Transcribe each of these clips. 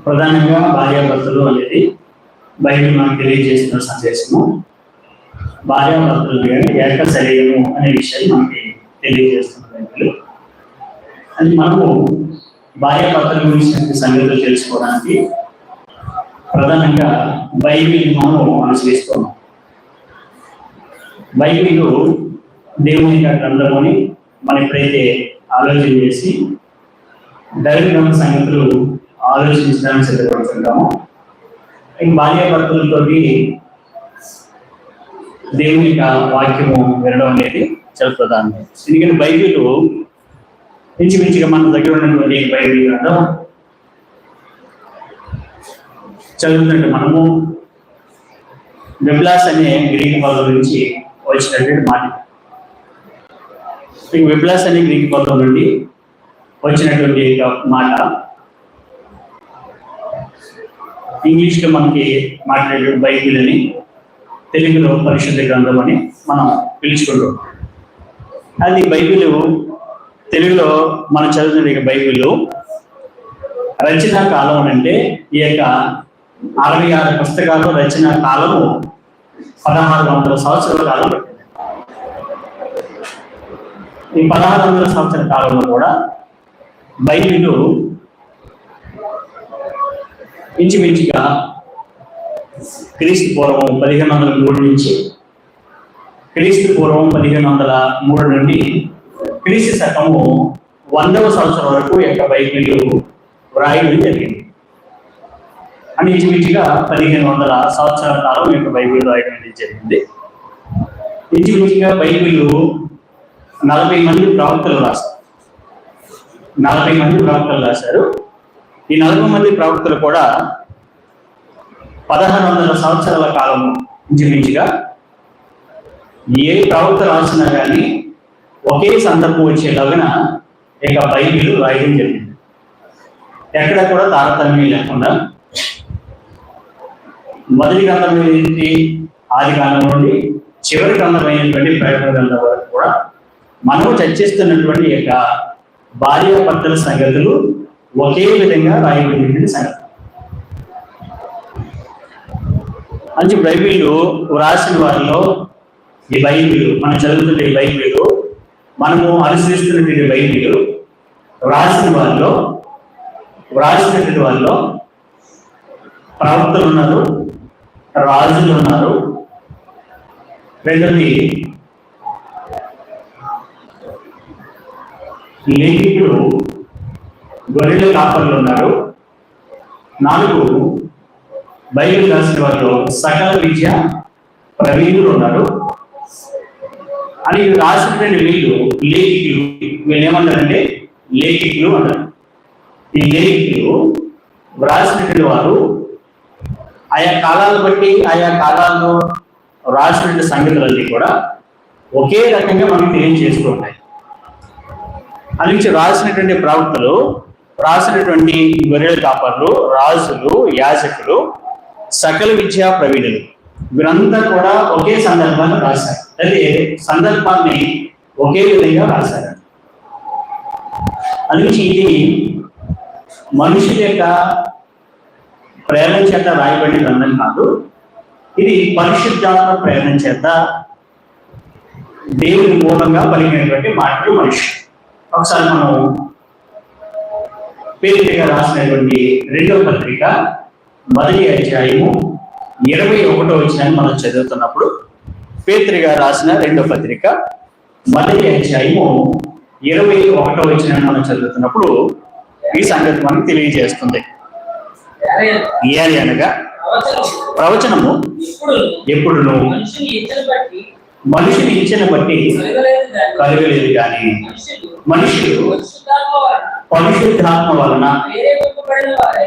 ప్రధానంగా భార్యాభర్తలు అనేది బైబిల్ మనకు తెలియజేస్తున్న సందేశము. భార్యాభర్తలు ఏక శరీరము అనే విషయాన్ని మనకి తెలియజేస్తున్న బైబిల్. అది మనము భార్యాభర్తల గురించి సంగతులు తెలుసుకోవడానికి ప్రధానంగా బైబిల్ మనం అనుసరిస్తున్నాం. బైబిల్ దేవుని యొక్క గ్రంథమని మనం ఎప్పుడైతే ఆలోచన చేసి దైవ సంగతులు ఆలోచించడానికి సిద్ధపడుతుంటామో, ఈ భార్యాభర్తలతో దేవుని యొక్క వాక్యము వినడం అనేది చాలా ప్రధానం. ఎందుకంటే బైబిల్ ఇంచుమించుగా మన దగ్గర ఉన్నటువంటి బైబిల్ గ్రంథం చదువుతుంటే మనము వెబ్లాస్ అనే గ్రీక్ పదం నుంచి వచ్చినటువంటి మాట. వెబ్లాస్ అనే గ్రీక్ పదం నుండి వచ్చినటువంటి మాట ఇంగ్లీష్లో మనకి మాట్లాడే బైబిల్ అని, తెలుగులో పరిశుద్ధ గ్రంథం అని మనం పిలుచుకుంటాం. అది బైబిల్ తెలుగులో మనం చదువుతున్న బైబిల్ రచనా కాలం అంటే ఈ యొక్క 66 పుస్తకాలు రచనా కాలము 1600 సంవత్సరాల కాలం పట్టింది. ఈ 1600 సంవత్సరాల కాలంలో కూడా బైబిల్ ఇంచుమించుగా క్రీస్తు పూర్వం 1503 నుంచి క్రీస్తు పూర్వం 1503 నుండి క్రీస్తు శకము 100వ సంవత్సరం వరకు యొక్క బైబిల్ వ్రాయడం జరిగింది. అని ఇంచుమించుగా 1500 సంవత్సరాల కాలం యొక్క బైబిల్ రాయడం అనేది జరిగింది. ఇంచుమించుగా బైబిల్ 40 మంది ప్రవక్తలు రాశారు. 40 మంది ప్రవక్తలు రాశారు. ఈ 40 మంది ప్రవక్తలు కూడా 1600 సంవత్సరాల కాలం ఇంచుమించుగా ఏ ప్రవక్త రాసినా కానీ ఒకే సందర్భం వచ్చేలాగా ఇక బైబిల్ రాయడం జరిగింది. ఎక్కడ కూడా తారతమ్యం లేకుండా మొదటి గ్రంథమైనటువంటి ఆది కాలం నుండి చివరి గ్రంథమైనటువంటి ప్రకటన గ్రంథం వరకు కూడా మనము చర్చిస్తున్నటువంటి యొక్క భార్యాభర్తల సంగతులు ఒకే విధంగా రాయబడినటువంటి సంగతి. మంచి బైబిల్ వ్రాసిన వారిలో ఈ బైబిల్ మనం చదువుతున్న ఈ బైబిల్ మనము అనుసరిస్తున్నటువంటి బైబిల్ వ్రాసినటువంటి వాళ్ళలో ప్రవక్తలు ఉన్నారు, రాజులు ఉన్నారు, రెండోది లేఖికులు గొర్రెల కాపర్లు ఉన్నారు, 4 బైబిల్ రాసిన వాళ్ళు సకల విద్య ప్రవీణులు ఉన్నారు. అని రాసినటువంటి వీళ్ళు లేఖికులు. వీళ్ళు ఏమన్నారంటే లేఖికులు అన్నారు. ఈ లేఖికులు వ్రాసినటువంటి వారు ఆయా కాలాలను బట్టి ఆయా కాలాల్లో రాసినటువంటి సంగతులన్నీ కూడా ఒకే రకంగా మనకు తెలియజేస్తూ ఉంటాయి. అది నుంచి రాసినటువంటి ప్రవక్తలు, రాసినటువంటి గొర్రెల కాపర్లు, రాజులు, యాజకులు, సకల విద్యా ప్రవీణులు వీరంతా కూడా ఒకే సందర్భాన్ని రాశారు. అదే సందర్భాన్ని ఒకే విధంగా రాశారు. అది నుంచి ఇది మనుషుల యొక్క ప్రేరణ చేత రాయబడిన గ్రంథం కాదు. ఇది పరిశుద్ధాత్మ ప్రేరణ చేత దేవుని మూలంగా పలికినటువంటి మాటలు మనిషి. ఒకసారి మనం పేతురు రాసినటువంటి 2వ పత్రిక 1వ అధ్యాయము 21వ వచనాన్ని మనం చదువుతున్నప్పుడు, పేతురు రాసిన 2వ పత్రిక 1వ అధ్యాయము 21వ వచనాన్ని మనం చదువుతున్నప్పుడు ఈ సంగతి మనకు తెలియజేస్తుంది. ఏది అనగా ప్రవచనము ఎప్పుడును మనిషిని ఇచ్చిన బట్టి కలగలేదు కానీ మనుషులు పరిశుద్ధాత్మ వలన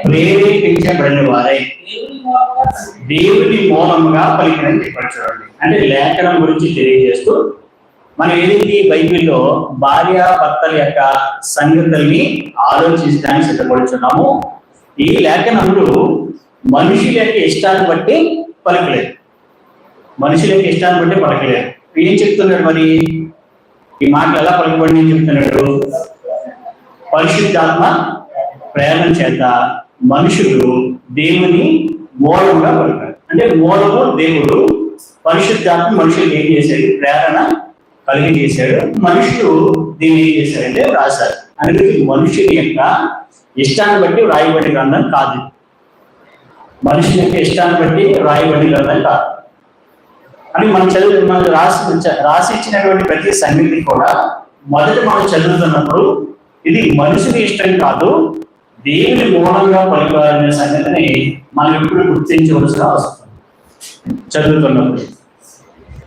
ప్రేరేపించబడిన వారై దేవుని మూలంగా పలికినని చెప్పారు. చూడండి, అంటే లేఖనం గురించి తెలియజేస్తూ మనం ఏదైతే బైబిల్లో భార్యాభర్తల యొక్క సంగతుల్ని ఆలోచించడానికి సిద్ధపడుతున్నామో, ఈ లేఖనములు మనుషుల యొక్క ఇష్టాన్ని బట్టి పలకలేదు. మనుషుల యొక్క ఇష్టాన్ని బట్టి పలకలేదు. ఏం చెప్తున్నాడు మరి? ఈ మాటలు ఎలా పలకబడి చెప్తున్నాడు? పరిశుద్ధాత్మ ప్రేరణ చేత మనుషులు దేవుని మూలంగా పలికారు. అంటే మూలము దేవుడు, పరిశుద్ధాత్మ మనుషులు ఏం చేశాడు? ప్రేరణ కలిగి చేశాడు. మనుషులు దీన్ని ఏం చేశారంటే రాశారు. అందుకే మనుషుని యొక్క ఇష్టాన్ని బట్టి రాయబడి గ్రంథం కాదు. మనుషుని యొక్క ఇష్టాన్ని బట్టి రాయబడి గ్రంథం కాదు అని మనం రాసి ఇచ్చినటువంటి ప్రతి సంగతి కూడా మొదట మనం చదువుతున్నప్పుడు ఇది మనుషుని ఇష్టం కాదు, దేవుని మూలంగా పలికారనే సంగతిని మనం ఎప్పుడు గుర్తించవలసిన అవసరం చదువుతున్నప్పుడు.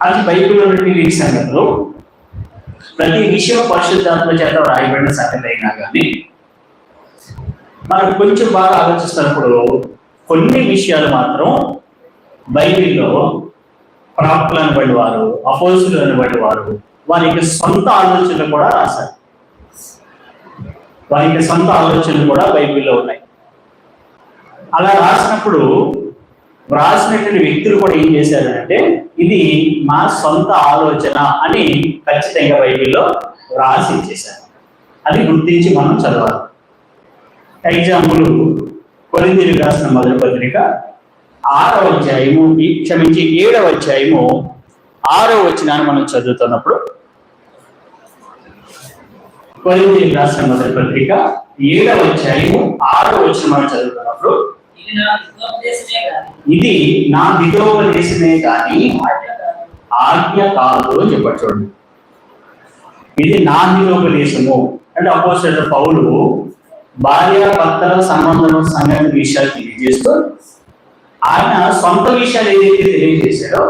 అది బైబిల్లో ఈ సంగతులు ప్రతి విషయం పరిశుద్ధాత్మ చేత రాయబడిన సంగతి అయినా కానీ మనం కొంచెం బాగా ఆలోచిస్తున్నప్పుడు కొన్ని విషయాలు మాత్రం బైబిల్లో ప్రాప్తులు అనబడి వారు, అపోస్తులు అనబడి వారు వారి యొక్క సొంత ఆలోచనలు కూడా రాశారు. వారి యొక్క సొంత ఆలోచనలు కూడా బైబిల్లో ఉన్నాయి. అలా రాసినప్పుడు వ్రాసినటువంటి వ్యక్తులు కూడా ఏం చేశారంటే ఇది మా సొంత ఆలోచన అని ఖచ్చితంగా బైబిల్లో రాసి ఇచ్చేశారు. అది గుర్తించి మనం చదవాలి. ఎగ్జాంపుల్ కొరింథీయులకు రాసిన మొదటి పత్రిక 6వ అధ్యాయము, క్షమించి 7వ అధ్యాయము 6వ వచనాన్ని మనం చదువుతున్నప్పుడు, కొరింథీయులకు రాసిన మొదటి పత్రిక 7వ అధ్యాయము 6వ వచనం మనం చదువుతున్నప్పుడు, ఇది నా హితోపదేశమే కానీ ఆజ్ఞ కాదు అని చెప్పాడు. చూడండి, ఇది నా హితోపదేశము అంటే అపోస్తలుడైన పౌలు భార్యాభర్తల సంబంధం సంఘటన విషయాలు తెలియజేస్తూ ఆయన సొంత విషయాలు ఏదైతే తెలియజేశాడో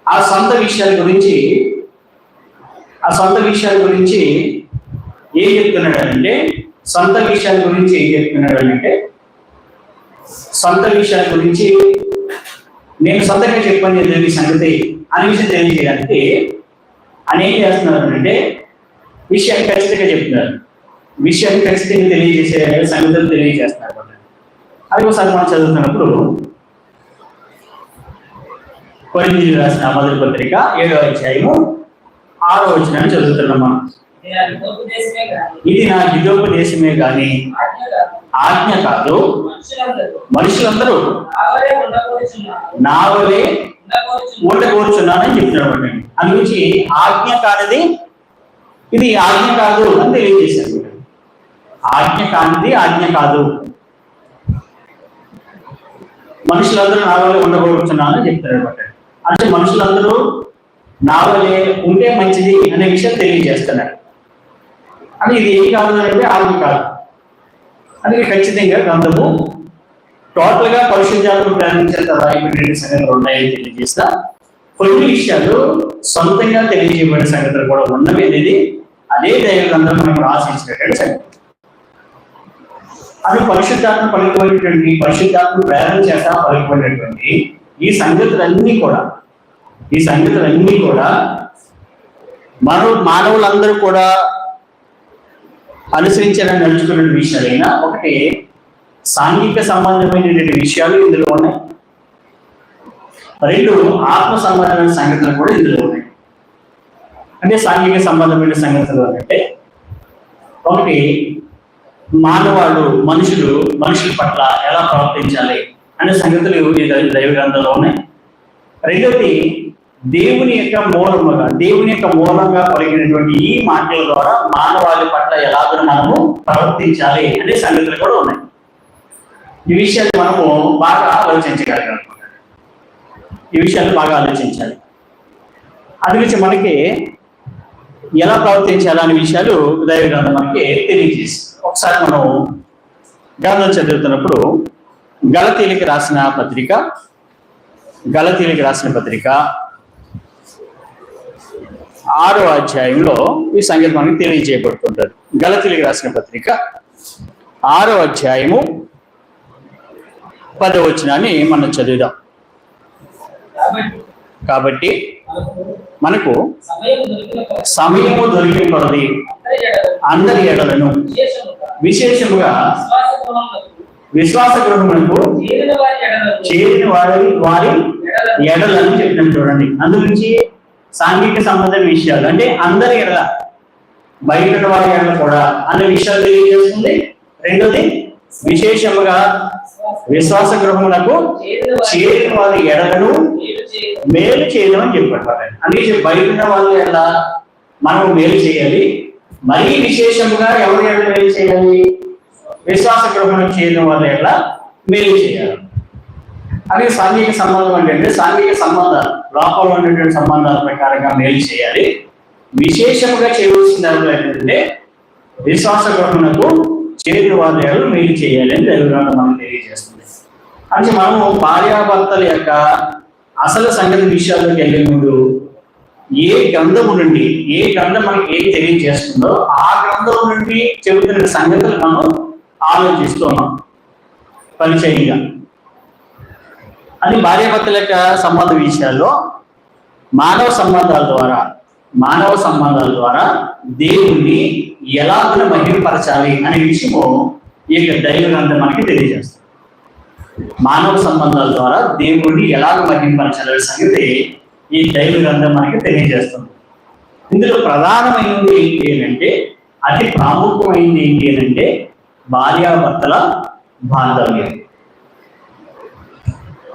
ఆ సొంత విషయాల గురించి ఏం చెప్తున్నాడంటే సొంత విషయాల గురించి నేను సొంతంగా చెప్పని తెలియ సంగతి అనే విషయం తెలియజేయడానికి ఆయన ఏం చేస్తున్నారంటే విషయాన్ని ఖచ్చితంగా చెప్తున్నారు. విషయాన్ని ఖచ్చితంగా తెలియజేసే సంగతులు తెలియజేస్తున్నారు. అది ఒకసారి మనం చదువుతున్నప్పుడు కొరింథీయులకు రాసిన మొదటి పత్రిక 7వ అధ్యాయము 6వ వచనాన్ని చదువుతున్నాం మనం. ఇది నా హితోపదేశమే గాని ఆజ్ఞ కాదు, మనుషులందరూ నా వలే ఉండకూర్చున్నానని చెప్తున్నాడు. అందుగురించి ఆజ్ఞ కానిది ఇది ఆజ్ఞ కాదు అని తెలియజేశారు. ఆజ్ఞ కానిది ఆజ్ఞ కాదు, మనుషులందరూ నా వలే ఉండకూర్చున్నానని చెప్తున్నాడు. అంటే మనుషులందరూ నా వలే ఉంటే మంచిది అనే విషయం తెలియజేస్తున్నాడు. అది ఇది ఏం కాదు అంటే ఆజ్ఞ కాదు. అందుకే ఖచ్చితంగా గ్రంథము టోటల్ గా పరిశుద్ధాత్మ ప్రేమించేంత రాయబడిన సంగతులు ఉన్నాయని తెలియజేస్తా. కొన్ని విషయాలు సొంతంగా తెలియజేయబడిన సంగతులు కూడా ఉన్నవి అనేది అదే దైవ గ్రంథం మనం రాసించినటువంటి సంగతి. అది పరిశుద్ధాత్మ పలికిపోయినటువంటి పరిశుద్ధాత్మ ప్రేరణ చేత పలికిపోయినటువంటి ఈ సంగతులన్నీ కూడా మానవులందరూ కూడా అనుసరించాలని నడుచుకున్న విషయాలైనా ఒకటి సాంఘిక సంబంధమైనటువంటి విషయాలు ఇందులో ఉన్నాయి. 2 ఆత్మ సంబంధమైన సంగతులు కూడా ఇందులో ఉన్నాయి. అంటే సాంఘిక సంబంధమైన సంగతులు అంటే ఒకటి మనుషుల పట్ల ఎలా ప్రవర్తించాలి అనే సంగతులు దైవ గ్రంథంలో ఉన్నాయి. 2ది దేవుని యొక్క మూలంగా పలికినటువంటి ఈ మాటల ద్వారా మానవాళి పట్ల ఎలాగో మనము ప్రవర్తించాలి అనే సంగతులు కూడా ఉన్నాయి. ఈ విషయాలు మనము బాగా ఆలోచించగలిగాం. అందుగురించి మనకి ఎలా ప్రవర్తించాలనే విషయాలు దైవ గ్రంథం మనకి తెలియజేసి ఒకసారి మనం గ్రంథం చదువుతున్నప్పుడు గలతీయులకు రాసిన పత్రిక 6వ అధ్యాయంలో ఈ సంగతి మనకి తెలియజేయబడుతుంటారు. గలతీయులకు రాసిన పత్రిక 6వ అధ్యాయము 10వ వచనాన్ని మనం చదువుదాం. కాబట్టి మనకు సమయము దొరికిన కొలది అందరి ఎడలను విశేషముగా విశ్వాస గృహములకు చేరిన వారి ఎడలను చెప్పినాం. చూడండి, అందుగురించి సాంఘిక సంబంధ విషయాలు అంటే అందరి ఎడల, బయట వారి ఎడల కూడా అనే విషయాలు తెలియజేస్తుంది. రెండోది విశేషముగా విశ్వాస గృహములకు చేరిన వారి ఎడలను మేలు చేయడం అని చెప్పాడు. అందుకే బయట ఉన్న వాళ్ళు ఎలా మనం మేలు చేయాలి, మరీ విశేషముగా ఎవరి ఎడల మేలు చేయాలి, విశ్వాస గృహములకు చేరిన వాళ్ళ ఎలా మేలు చేయాలి. అలాగే సాంఘిక సంబంధం అంటే సాంఘిక సంబంధాలు, లోపంలో ఉన్నటువంటి సంబంధాల ప్రకారంగా మేలు చేయాలి. విశేషముగా చేయవలసిన ఏంటంటే విశ్వాస గృహములకు చేరిన వాళ్ళ మేలు చేయాలి అని దైవగ్రంథం మనకు తెలియజేస్తుంది. అంటే మనము భార్యాభర్తల యొక్క అసలు సంగతి విషయాల్లోకి వెళ్ళే ముందు ఏ గ్రంథము నుండి ఏ గ్రంథం మనకి ఏం తెలియజేస్తుందో ఆ గ్రంథం నుండి చెబుతున్న సంగతులు మనం ఆలోచిస్తున్నాం పరిచయంగా. అది భార్యాభర్తల యొక్క సంబంధ విషయాల్లో మానవ సంబంధాల ద్వారా దేవుణ్ణి ఎలాగ మహిమపరచాలి అనే విషయము ఈ యొక్క దైవ గ్రంథం మనకి తెలియజేస్తుంది. మానవ సంబంధాల ద్వారా దేవుణ్ణి ఎలాగ మహిమపరచాలి సంగతి ఈ దైవ గ్రంథం మనకి తెలియజేస్తుంది. ఇందులో ప్రధానమైనది ఏంటి అంటే, అతి ప్రాముఖ్యమైనది ఏంటి అంటే భార్యాభర్తల బాంధవ్యం.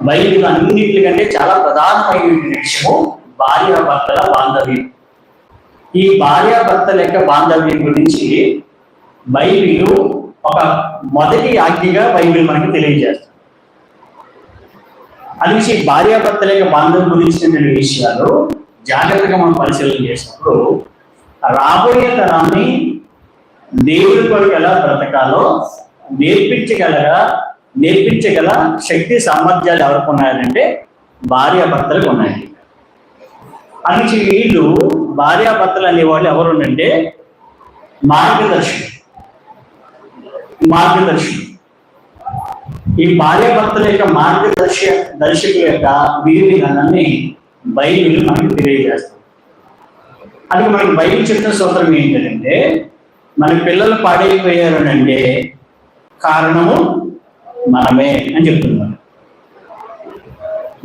బైబిల్ అన్నింటికంటే చాలా ప్రధానమైన విషయము భార్యాభర్తల బాంధవ్యం. ఈ భార్యాభర్తల యొక్క బాంధవ్యం గురించి బైబిల్ ఒక మొదటి ఆజ్ఞగా బైబిల్ మనకి తెలియజేస్తుంది. అది భార్యాభర్తల యొక్క బాంధవ్యం గురించిన విషయాలు జాగ్రత్తగా మనం పరిశీలన చేసినప్పుడు రాబోయే తరాన్ని దేవుడి కొరకు ఎలా బ్రతకాలో నేర్పించగల శక్తి సామర్థ్యాలు ఎవరికి ఉన్నాయంటే భార్యాభర్తలకు ఉన్నాయి. అందుకే వీళ్ళు భార్యాభర్తలు అనేవాళ్ళు ఎవరు అంటే మార్గదర్శి. ఈ భార్యాభర్తల యొక్క దర్శకుల యొక్క విధి విధానాన్ని బైబిల్ మనకి తెలియజేస్తుంది. అది మనకి బైబిల్ చెప్పిన సూత్రం ఏంటంటే, మన పిల్లలు పాడైపోయారు అంటే కారణము మనమే అని చెప్తున్నారు.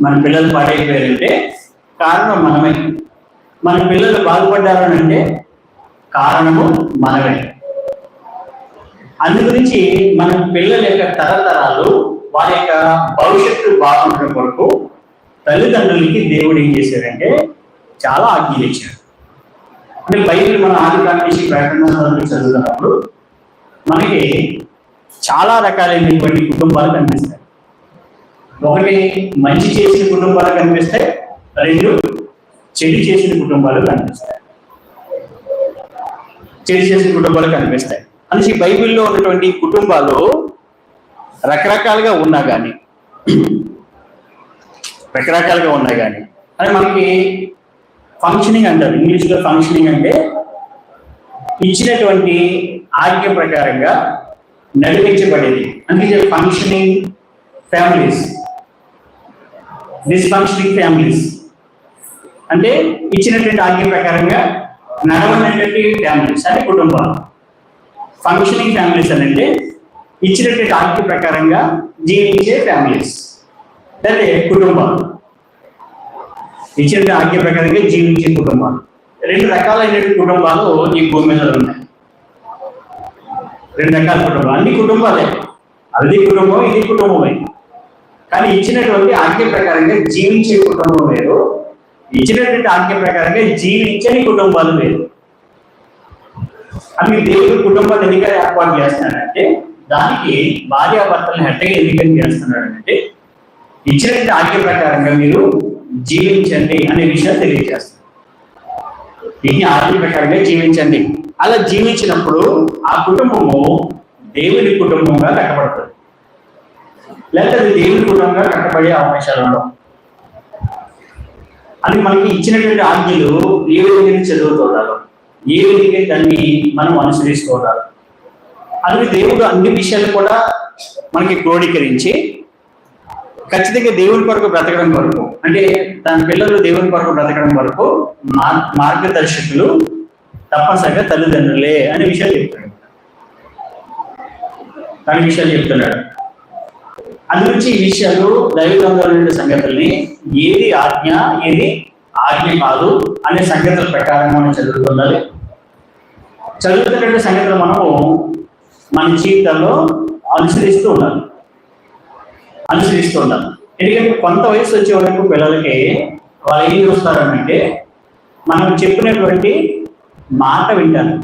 మన పిల్లలు పాడైపోయారంటే కారణం మనమే. మన పిల్లలు బాగుపడ్డారు అంటే కారణము మనమే. అందు గురించి మన పిల్లల యొక్క తరతరాలు వారి యొక్క భవిష్యత్తు బాగుండడం కొరకు తల్లిదండ్రులకి దేవుడు ఏం చేశారంటే చాలా ఆజ్ఞలు ఇచ్చారు. అంటే బైబిల్ మన ఆదికాండ నుంచి ప్రకటన చదువుతున్నప్పుడు మనకి చాలా రకాలైనటువంటి కుటుంబాలు కనిపిస్తాయి. ఒకటి మంచి చేసిన కుటుంబాలు కనిపిస్తాయి, రెండు చెడు చేసిన కుటుంబాలు కనిపిస్తాయి. అందుకే బైబిల్లో ఉన్నటువంటి కుటుంబాలు రకరకాలుగా ఉన్నా కానీ అది మనకి ఫంక్షనింగ్ అంటారు. ఇంగ్లీష్లో ఫంక్షనింగ్ అంటే ఇచ్చినటువంటి ఆజ్ఞ ప్రకారంగా నడిపించబడేది. అందుకే ఫంక్షనింగ్ ఫ్యామిలీస్, డిస్ఫంక్షనింగ్ ఫ్యామిలీస్ అంటే ఇచ్చినటువంటి ఆజ్ఞ ప్రకారంగా నడవనటువంటి ఫ్యామిలీస్ అంటే కుటుంబాలు. ఫంక్షనింగ్ ఫ్యామిలీస్ అంటే ఇచ్చినటువంటి ఆజ్ఞ ప్రకారంగా జీవించే ఫ్యామిలీస్ అంటే కుటుంబాలు. ఇచ్చిన ఆజ్ఞ ప్రకారంగా జీవించే కుటుంబాలు. రెండు రకాలైన కుటుంబాలు ఈ భూమి మీద ఉన్నాయి. రెండు రకాల కుటుంబాలు, అన్ని కుటుంబాలే, అది కుటుంబం ఇది కుటుంబమే. కానీ ఇచ్చినటువంటి ఆజ్ఞ ప్రకారంగా జీవించే కుటుంబం వేరు, ఇచ్చినటువంటి ఆజ్ఞ ప్రకారంగా జీవించని కుటుంబాలు వేరు. అవి దేవుడు కుటుంబాన్ని ఎందుకు ఏర్పాటు చేస్తున్నాడంటే, దానికి భార్యాభర్తలను హెడ్డగా ఎందుకని చేస్తున్నాడంటే ఇచ్చినటువంటి ఆజ్ఞ ప్రకారంగా మీరు జీవించండి అనే విషయాన్ని తెలియజేస్తారు. ఈ ఆజ్ఞ ప్రకారంగా జీవించండి. అలా జీవించినప్పుడు ఆ కుటుంబము దేవుని కుటుంబంగా కట్టబడుతుంది, లేకపోతే అది దేవుని కుటుంబంగా కట్టబడే అవకాశాలు ఉండవు. అది మనకి ఇచ్చినటువంటి ఆజ్ఞలు ఏ విధంగా చదువుతుండాలి, ఏ విధంగా దాన్ని మనం అనుసరిస్తుండాలి. అది దేవుడు అన్ని విషయాలు కూడా మనకి క్రోడీకరించి ఖచ్చితంగా దేవుని కొరకు బ్రతకడం వరకు, అంటే తన పిల్లలు దేవుని కొరకు బ్రతకడం వరకు మార్గదర్శకులు తప్పనిసరిగా తల్లిదండ్రులే అనే విషయాలు చెప్తున్నాడు. అందుగురించి ఈ విషయాలు దైవగ్రంథంలో సంగతుల్ని ఏది ఆజ్ఞ ఏది ఆజ్ఞ కాదు అనే సంగతుల ప్రకారం మనం చదువుతుండాలి. చదువుతున్న సంగతులు మనము మన జీవితంలో అనుసరిస్తూ ఉండాలి. ఎందుకంటే కొంత వయసు వచ్చే వరకు పిల్లలకి వాళ్ళు ఏం చూస్తారంటే మనం చెప్పినటువంటి మాట వింటారు.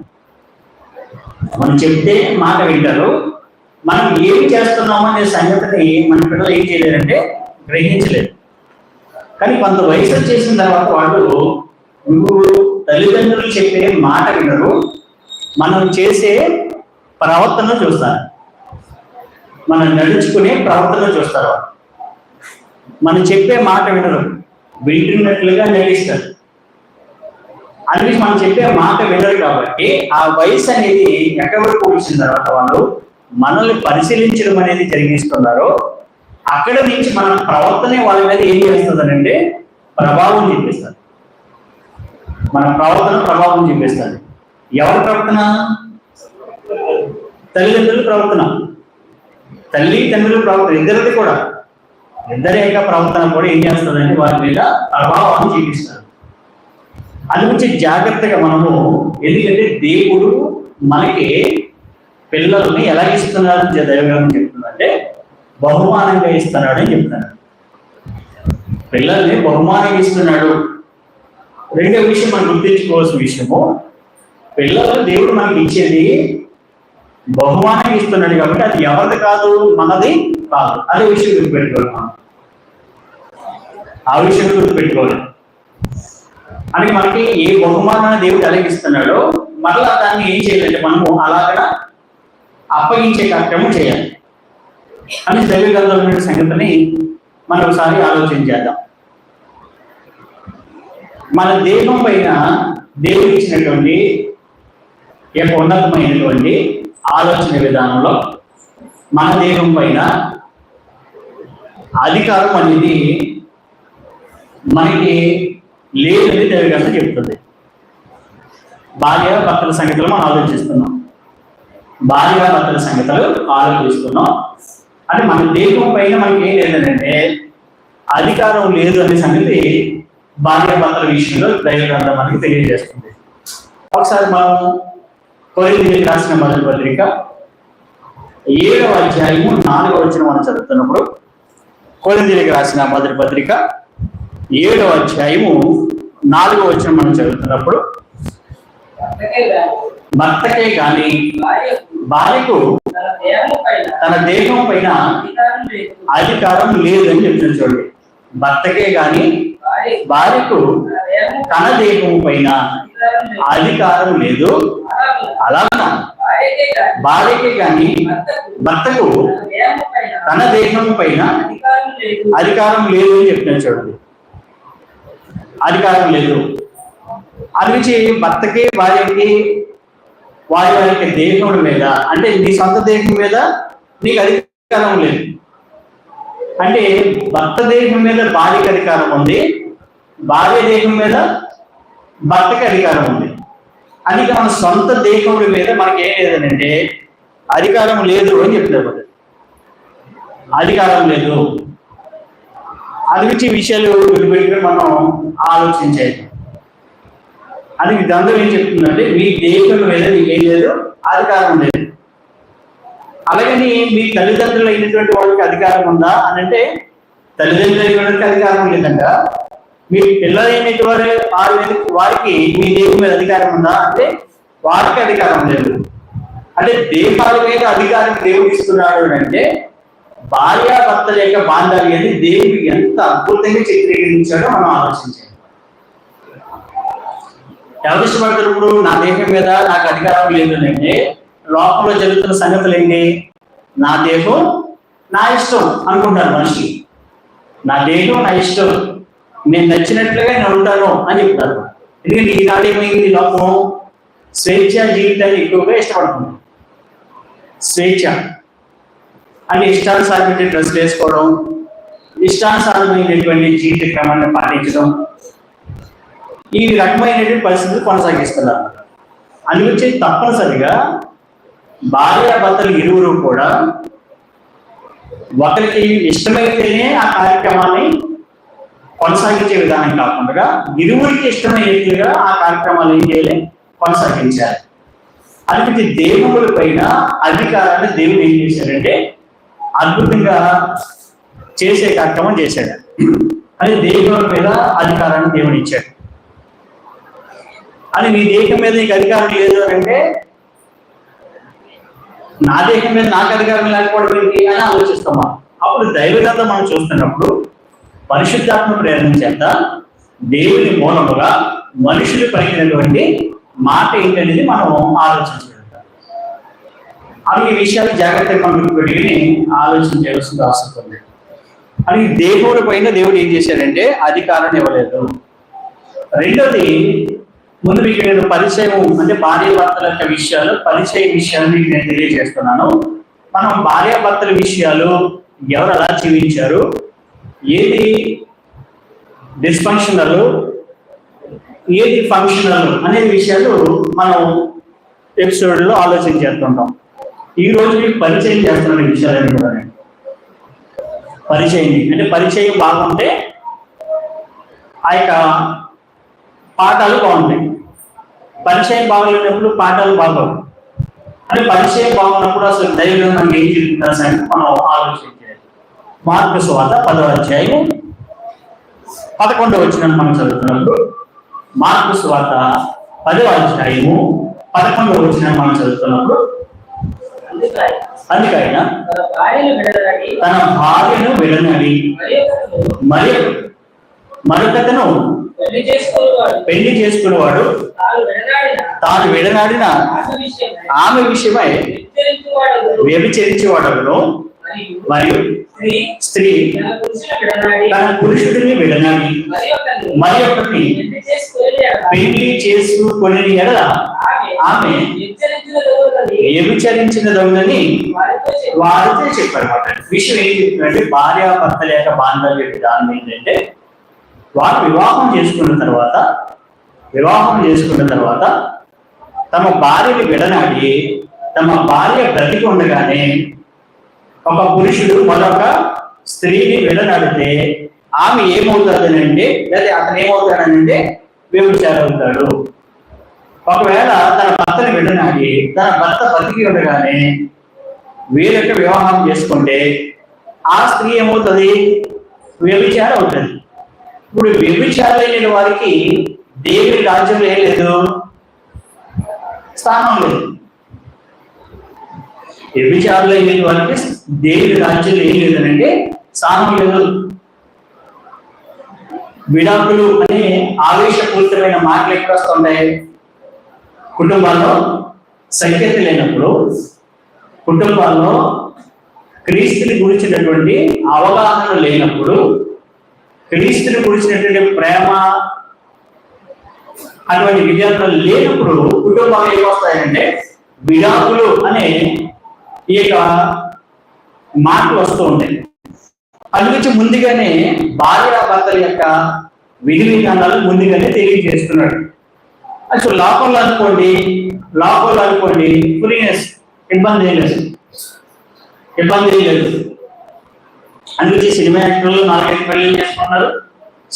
మనం చెప్తే మాట వింటారు. మనం ఏమి చేస్తున్నాము అనే సంగతిని మన పిల్లలు ఏం చేయలేరంటే గ్రహించలేరు. కానీ కొంత వయసు వచ్చేసిన తర్వాత వాళ్ళు నువ్వు తల్లిదండ్రులు చెప్పే మాట వినరు, మనం చేసే ప్రవర్తన చూస్తారు, మనం నడుచుకునే ప్రవర్తన చూస్తారు. మనం చెప్పే మాట వినరు, వింటున్నట్లుగా నటిస్తారు. అందుకే మనం చెప్పే మాట వినరు. కాబట్టి ఆ వయసు అనేది ఎక్కడ వరకు వచ్చిన తర్వాత వాళ్ళు మనల్ని పరిశీలించడం అనేది జరిగిస్తున్నారు. అక్కడ నుంచి మన ప్రవర్తన వాళ్ళ మీద ఏం చేస్తుందంటే ప్రభావం చూపిస్తారు. మన ప్రవర్తన ప్రభావం చూపిస్తుంది. ఎవరి ప్రవర్తన? తల్లిదండ్రుల ప్రవర్తన, తండ్రుల ప్రవర్తన, ఇద్దరిది కూడా, ఇద్దరి యొక్క ప్రవర్తన కూడా ఏం చేస్తుందంటే వారి మీద ప్రభావాన్ని చూపిస్తారు. అది గురించి జాగ్రత్తగా మనము, ఎందుకంటే దేవుడు మనకి పిల్లల్ని ఎలా ఇస్తున్నారని దైవగ్రంథం చెప్తుందంటే బహుమానంగా ఇస్తున్నాడు అని చెప్తున్నాడు. పిల్లల్ని బహుమానంగా ఇస్తున్నాడు. రెండో విషయం మనం గుర్తించుకోవాల్సిన విషయము, పిల్లలు దేవుడు మనకి ఇచ్చేది బహుమానంగా ఇస్తున్నాడు కాబట్టి అది ఎవరిది కాదు, మనది కాదు. అదే విషయం గుర్తుపెట్టుకోవాలి. ఆ విషయం గుర్తుపెట్టుకోవాలి. అని మనకి ఏ బహుమానాన్ని దేవుడు ఎలాగిస్తున్నాడో మరలా దాన్ని ఏం చేయాలంటే మనము అలాగా అప్పగించే కార్యక్రమం చేయాలి అని దైవగ్రంథంలో సంగతిని మనం ఒకసారి ఆలోచన చేద్దాం. మన దేహం పైన దేవుడు ఇచ్చినటువంటి యొక్క ఉన్నతమైనటువంటి ఆలోచన విధానంలో మన దేహం పైన అధికారం అనేది మనకి లేదని దైవగ్రంథం చెప్తుంది. భార్య భర్తల సంగతులు మనం ఆలోచిస్తున్నాం. అంటే మన దేహం పైన మనకి ఏం లేదంటే అధికారం లేదు అనే సంగతి భార్య భర్తల విషయంలో దైవగ్రంథం మనకి తెలియజేస్తుంది. ఒకసారి మనం కొరింథీయులకు రాసిన మొదటి పత్రిక 7వ అధ్యాయము 4వ వచనం మనం చదువుతున్నప్పుడు, కొరింథీయులకు రాసిన మొదటి పత్రిక 7వ అధ్యాయము 4వ వచనం మనం చదువుతున్నప్పుడు, భర్తకే గాని భార్యకు తన దేహం పైన అధికారం లేదని చెప్తున్నారు. చూడండి, భర్తకే గాని భార్యకు తన దేహం పైన అధికారం లేదు. అలాగా భార్యకే గాని భర్తకు తన దేహం పైన అధికారం లేదు అని చెప్తున్నారు. చూడండి, అధికారం లేదు. అది నుంచి భర్తకి భార్యకి వారి యొక్క దేహం మీద, అంటే నీ సొంత దేహం మీద నీకు అధికారం లేదు. అంటే భర్త దేహం మీద భార్యకి అధికారం ఉంది, భార్య దేహం మీద భర్తకి అధికారం ఉంది. అందుకే మన సొంత దేహం మీద మనకి ఏం లేదనంటే అధికారం లేదు అని చెప్తారు. అధికారం లేదు. అది నుంచి విషయాలు పెట్టుకుని మనం ఆలోచించాలి. అది గ్రంథం ఏం చెప్తుందంటే మీ దేశం మీద మీకు ఏం లేదు, అధికారం లేదు. అలాగని మీ తల్లిదండ్రులు అయినటువంటి వాళ్ళకి అధికారం ఉందా అని అంటే తల్లిదండ్రులు అయినటువంటి అధికారం లేదంట. మీ పిల్లలైనటువంటి వారికి మీ దేశం మీద అధికారం ఉందా అంటే వారికి అధికారం లేదు. అంటే దేశాల మీద అధికారం దేవుడు ఇస్తున్నాడు అంటే భార్యాభర్తల యొక్క బాంధవ్యాన్ని దేవుడు ఎంత అద్భుతంగా చిత్రీకరించాడో మనం ఆలోచించాలి. ఎవరు ఇష్టపడుతున్నప్పుడు నా దేహం మీద నాకు అధికారం లేదు అంటే లోకంలో జరుగుతున్న సంగతులు ఏంటి? నా దేహం నా ఇష్టం అనుకుంటారు మనిషి. నా దేహం నా ఇష్టం, నేను నచ్చినట్లుగా నేను ఉంటాను అని చెప్తారు. ఎందుకంటే ఈనాడు ఏమైంది, లోకం స్వేచ్ఛ జీవితాన్ని ఎక్కువగా ఇష్టపడుతుంది. స్వేచ్ఛ అంటే ఇష్టానుసారమైన డ్రెస్సులు వేసుకోవడం, ఇష్టానుసారమైనటువంటి జీవిత క్రమాన్ని పాటించడం, ఈ రకమైనటువంటి పరిస్థితులు కొనసాగిస్తున్నారు. అందుకొచ్చి తప్పనిసరిగా భార్యాభర్తలు ఇరువురు కూడా ఒకరికి ఇష్టమైతేనే ఆ కార్యక్రమాన్ని కొనసాగించే విధానం కాకుండా ఇరువురికి ఇష్టమైనట్లుగా ఆ కార్యక్రమాలు ఏం చేయాలి, కొనసాగించాలి. అందుకే దేవుడి పైన అధికారాన్ని దేవుడు ఏం చేశాడంటే అద్భుతంగా చేసే కార్యక్రమం చేశాడు. అది దేవుడి మీద అధికారాన్ని దేవుడు ఇచ్చాడు. అది నీ దేహం మీద నీకు అధికారం లేదు అంటే నా దేహం మీద నాకు అధికారం లేకపోవడం ఏంటి అని ఆలోచిస్తామా? అప్పుడు దైవగత మనం చూస్తున్నప్పుడు పరిశుద్ధాత్మ ప్రేరణ చేత దేవుని మూలముగా మనుషులు పలికినటువంటి మాట ఏంటనేది మనం ఆలోచించగలుగుతాం. అవి ఈ విషయాలు జాగ్రత్తగా మనం పెట్టుకుని ఆలోచించవలసిన అవసరం ఉంది. అని దేవుడి పైన దేవుడు ఏం చేశాడంటే అధికారాన్ని ఇవ్వలేదు. రెండోది, ముందు మీకు నేను పరిచయం అంటే భార్యాభర్తల యొక్క విషయాలు, పరిచయ విషయాలు మీకు నేను తెలియజేస్తున్నాను. మనం భార్యాభర్తల విషయాలు ఎవరు ఎలా జీవించారు, ఏది డిస్ఫంక్షనల్, ఏది ఫంక్షనల్ అనే విషయాలు మనం ఎపిసోడ్లో ఆలోచన చేస్తుంటాం. ఈ రోజు మీకు పరిచయం చేస్తున్న విషయాలన్నీ కూడా పరిచయం అంటే పరిచయం బాగుంటే ఆ యొక్క పాఠాలు బాగుంటాయి. పరిచయం బాగలేనప్పుడు పాఠాలు బాగోవు. అంటే పరిచయం బాగున్నప్పుడు అసలు దైవం మనకి ఏం చెప్తున్నా సరే మనం ఆలోచించాలి. మార్కు సువార్త 10వ అధ్యాయం 11వ వచనం మనం చదువుతున్నప్పుడు, మార్కు సువార్త 10వ అధ్యాయము 11వ వచనం మనం చదువుతున్నప్పుడు, అందుకైన తన భార్యను విడనాడి మరొకతను పెళ్లి చేసుకునేవాడు తాను విడనాడిన ఆమె విషయమై వ్యభిచరించేవాడు మరియు స్త్రీ తన పురుషుడిని విడనాడి మరి ఒకరిని పెళ్లి చేసుకునే ఎడల ఆమె వ్యభిచరించిన దొంగని వారితో చెప్పారన్నమాట. విషయం ఏం చెప్తుందంటే భార్యాభర్తల యొక్క బాంధవ్య విధానం ఏంటంటే వారు వివాహం చేసుకున్న తర్వాత తమ భార్యని విడనాడి తమ భార్య బ్రతికి ఉండగానే ఒక పురుషుడు మరొక స్త్రీని విడనాడితే ఆమె ఏమవుతుందనంటే, లేదా అతను ఏమవుతాడనంటే వ్యభిచారం అవుతాడు. ఒకవేళ తన భర్తని విడనాడి తన భర్త బతికి ఉండగానే వేరొక వివాహం చేసుకుంటే ఆ స్త్రీ ఏమవుతుంది? వ్యభిచారం అవుతుంది. ఇప్పుడు వ్యభిచారం లేని వారికి దేవుని రాజ్యంలో ఏం లేదు, స్థానం లేదు. వ్యభిచారం లేని వారికి దేవుని రాజ్యంలో ఏం లేదనంటే స్థానం లేదు. విడాకులు అనే ఆవేశపూరితమైన మాటలు ఎక్కడ వస్తుంటాయి? కుటుంబాల్లో సఖ్యత లేనప్పుడు, కుటుంబాల్లో క్రీస్తుని గురించినటువంటి అవగాహన లేనప్పుడు, క్రీస్తుని గురించినటువంటి ప్రేమ అటువంటి విద్యార్థులు లేనప్పుడు కుటుంబాలు ఏమొస్తాయంటే విడాకులు అనే ఈ యొక్క మాటలు వస్తూ ఉంటాయి. అందుగురించి ముందుగానే భార్యాభర్తల యొక్క విధి విధానాలు ముందుగానే తెలియజేస్తున్నాడు. అసలు లోపల అనుకోండి ఫ్రీనెస్, ఇబ్బంది ఏం లేదు. అందుకే సినిమా యాక్టర్లు 4-5 పెళ్లి చేసుకున్నారు.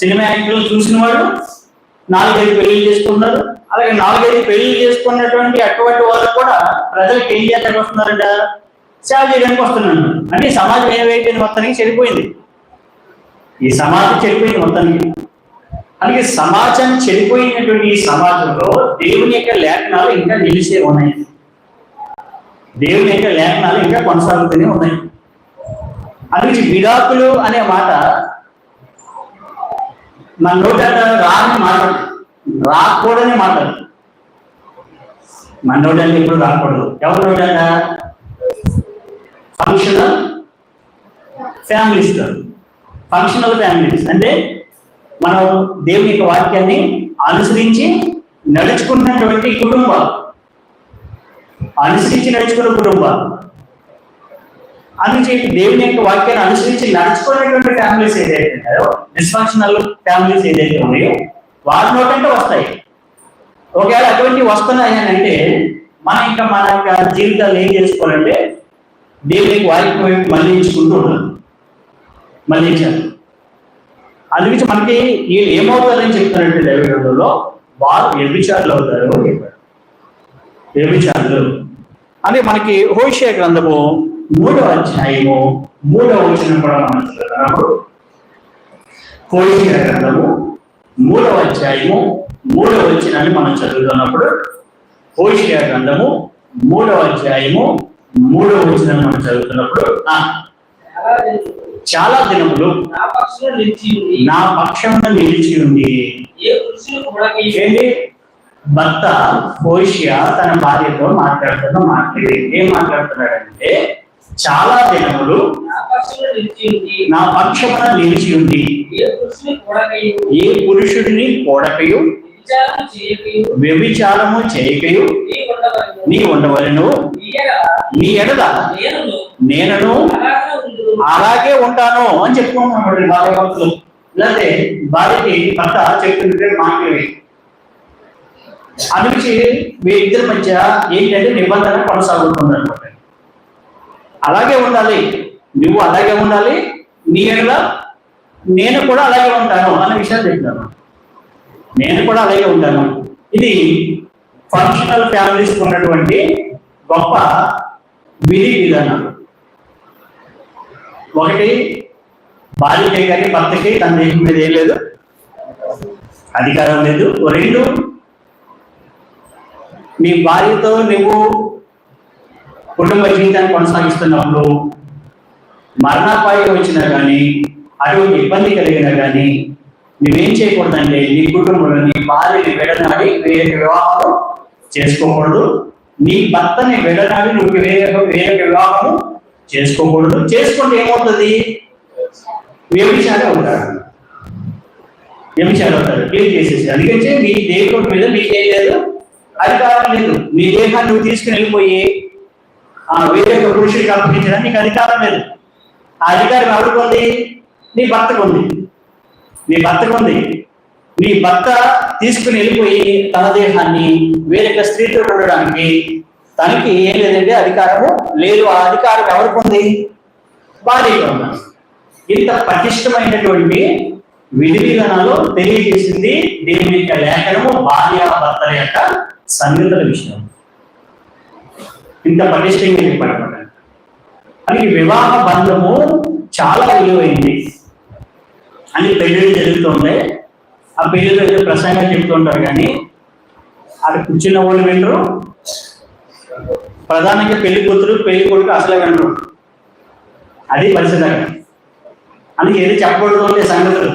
సినిమా యాక్టర్లు చూసిన వాడు 4-5 పెళ్లి చేసుకున్నారు. అలాగే 4-5 పెళ్లి చేసుకున్నటువంటి అటువంటి వాళ్ళు కూడా ప్రజలకు ఏం చేయడానికి వస్తున్నారంట? సేవ చేయడానికి వస్తున్నారు. అంటే సమాజం ఏమైపోయింది? మొత్తానికి చెడిపోయింది. ఈ సమాజం చెడిపోయింది మొత్తానికి. అందుకే సమాజం చెడిపోయినటువంటి ఈ సమాజంలో దేవుని యొక్క లేఖనాలు ఇంకా నిలిచే ఉన్నాయి. దేవుని యొక్క లేఖనాలు ఇంకా కొనసాగుతూనే ఉన్నాయి. అందుకే విడాకులు అనే మాట మన నోట రాని మాట, రాకూడని మాట. మన నోట ఎప్పుడు రాకూడదు. ఎవరి నోట? Functional families. ఫంక్షనల్ ఫ్యామిలీస్ అంటే మనం దేవుని యొక్క వాక్యాన్ని అనుసరించి నడుచుకున్నటువంటి కుటుంబాలు, నడుచుకున్న కుటుంబాలు. అందుకే దేవుని యొక్క వాక్యాన్ని అనుసరించి నడుచుకునేటువంటి ఫ్యామిలీస్ ఏదైతే ఉన్నాయో, డిస్ఫంక్షనల్ ఫ్యామిలీస్ ఏదైతే ఉన్నాయో వాటి నోటంటే వస్తాయి. ఒకవేళ అటువంటివి వస్తున్నాయి అని అంటే మన యొక్క జీవితాలు ఏం చేసుకోవాలంటే దేవుని వాక్యం వైపు మళ్ళించుకుంటూ ఉండాలి. మళ్ళించాలి. అందుకే మనకి వీళ్ళు ఏమవుతారని చెప్తారంటే దైవగ్రంథంలో వారు వ్యభిచారులు అవుతారు అని చెప్పారు. వ్యభిచారులు. అంటే మనకి హోషేయ గ్రంథము 3వ అధ్యాయము 3వ వచనం కూడా మనం చదువుతున్నప్పుడు, హోషేయ గ్రంథము 3వ అధ్యాయము 3వ వచనాన్ని మనం చదువుతున్నప్పుడు, హోషేయ గ్రంథము 3వ అధ్యాయము 3వ వచనాన్ని మనం చదువుతున్నప్పుడు, చాలా దినములు నా పక్షమున నిలిచి ఉంది. ఏంటి? భర్త హోషేయ తన భార్యతో మాట్లాడుతున్న మాట్లాడి ఏం మాట్లాడుతున్నాడంటే, చాలా దినములు నా పక్షమున నిలిచి ఉంది, ఏ పురుషుడిని కోడకయు వ్యభిచారము చేయకయు నీ ఉండవలను, నీ ఎడల నేను అలాగే ఉంటాను అని చెప్పుకుంటున్నాడు భార్య భక్తులు. లేకపోతే భార్యకి భర్త చెప్తుంటే మాట్లాడి అందుకే వీరిద్దరి మధ్య ఏంటంటే నిబంధన కొనసాగుతుంది అనమాట. అలాగే ఉండాలి, నువ్వు అలాగే ఉండాలి, నీ ఎడల నేను కూడా అలాగే ఉంటాను అనే విషయాలు చెప్తాను. నేను కూడా అలాగే ఉంటాను. ఇది ఫంక్షనల్ ఫ్యామిలీస్ ఉన్నటువంటి గొప్ప విధి విధానం. ఒకటి, భార్యకి కానీ భర్తకి తన దేశం మీద ఏం లేదు, అధికారం లేదు. 2, నీ భార్యతో నువ్వు కుటుంబ జీవితాన్ని కొనసాగిస్తున్నప్పుడు మరణాపాయం వచ్చినా కానీ, అటువంటి ఇబ్బంది కలిగినా కానీ నువ్వేం చేయకూడదంటే, నీ కుటుంబంలో నీ భార్యని విడనాడి వేరే వివాహం చేసుకోకూడదు, నీ భర్తని విడనాడి నువ్వు వేరే వివాహము చేసుకోకూడదు. చేసుకుంటే ఏమవుతుంది? వ్యభిచారం అవుతాడు, వ్యభిచారం అవుతాడు. క్లీన్ చేసేసి. అందుకే నీ దేవుడి మీద నీకేం లేదు, అధికారం లేదు. నీ దేహాన్ని నువ్వు తీసుకుని వెళ్ళిపోయి వేరే ఒక పురుషుడికి అప్పగించడానికి నీకు అధికారం లేదు. ఆ అధికారం ఎవరికి ఉంది? నీ భర్తకు ఉంది. నీ భర్తకు ఉంది. నీ భర్త తీసుకుని వెళ్ళిపోయి తన దేహాన్ని వేరొక స్త్రీతో ఉండడానికి తనకి ఏం లేదంటే అధికారము లేదు. ఆ అధికారం ఎవరికి ఉంది? భార్యకు ఉంది. ఇంత పటిష్టమైనటువంటి విధి విధానాలు తెలియజేసింది దేవుని యొక్క లేఖనము భార్య భర్తల యొక్క సంగతుల విషయం. ఇంత పటిష్టంగా చెప్పబడ్డాడు. అని వివాహ బంధము చాలా విలువైంది అని పెళ్లి జరుగుతుంటే ఆ పెళ్లిలో ఏదో ప్రసంగాలు చెప్తుంటారు, కానీ అక్కడ కూర్చున్న వాళ్ళు వినరు. ప్రధానంగా పెళ్లి కూతురు పెళ్లి కొడుకు అసలే వినరు. అది పరిస్థితి. అందుకే ఏది చెప్పకూడదు సంగతులు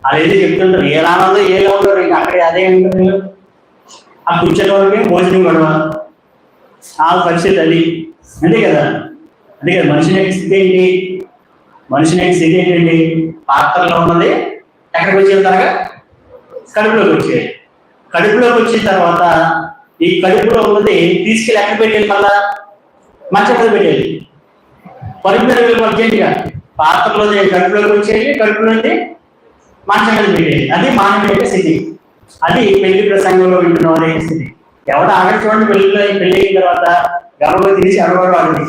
అది ఏది చెప్తుంటారు. ఏ రానందో ఏలో ఉంటారు, ఇంకా అక్కడే అదే ఉంటుంది. ఆ కూర్చున్న వాళ్ళకి భోజనం గొడవ, ఆ పరిస్థితి అది. అంతే కదా. అంతే కదా. మనిషి యొక్క స్థితి ఏంటి? మనిషి యొక్క స్థితి ఏంటండి? పాత్రలో ఉన్నది ఎక్కడికి వచ్చిన తర్వాత కడుపులోకి వచ్చేది. కడుపులోకి వచ్చిన తర్వాత ఈ కడుపులో ఉన్నది తీసుకెళ్ళి ఎక్కడ పెట్టేది? మళ్ళా మంచం మీద పెట్టేది. పరుపు మీద వచ్చేదిగా పాత్రలో కడుపులోకి వచ్చేది, కడుపు నుండి మంచం మీద పెట్టేది. అది మానవ యొక్క స్థితి. అది పెళ్లి ప్రసంగంలో వింటున్న వారి స్థితి. ఎవరు ఆగడి చూడండి, పెళ్లి అయిన తర్వాత గర్భవతి తీసి అడవాడు వాడిని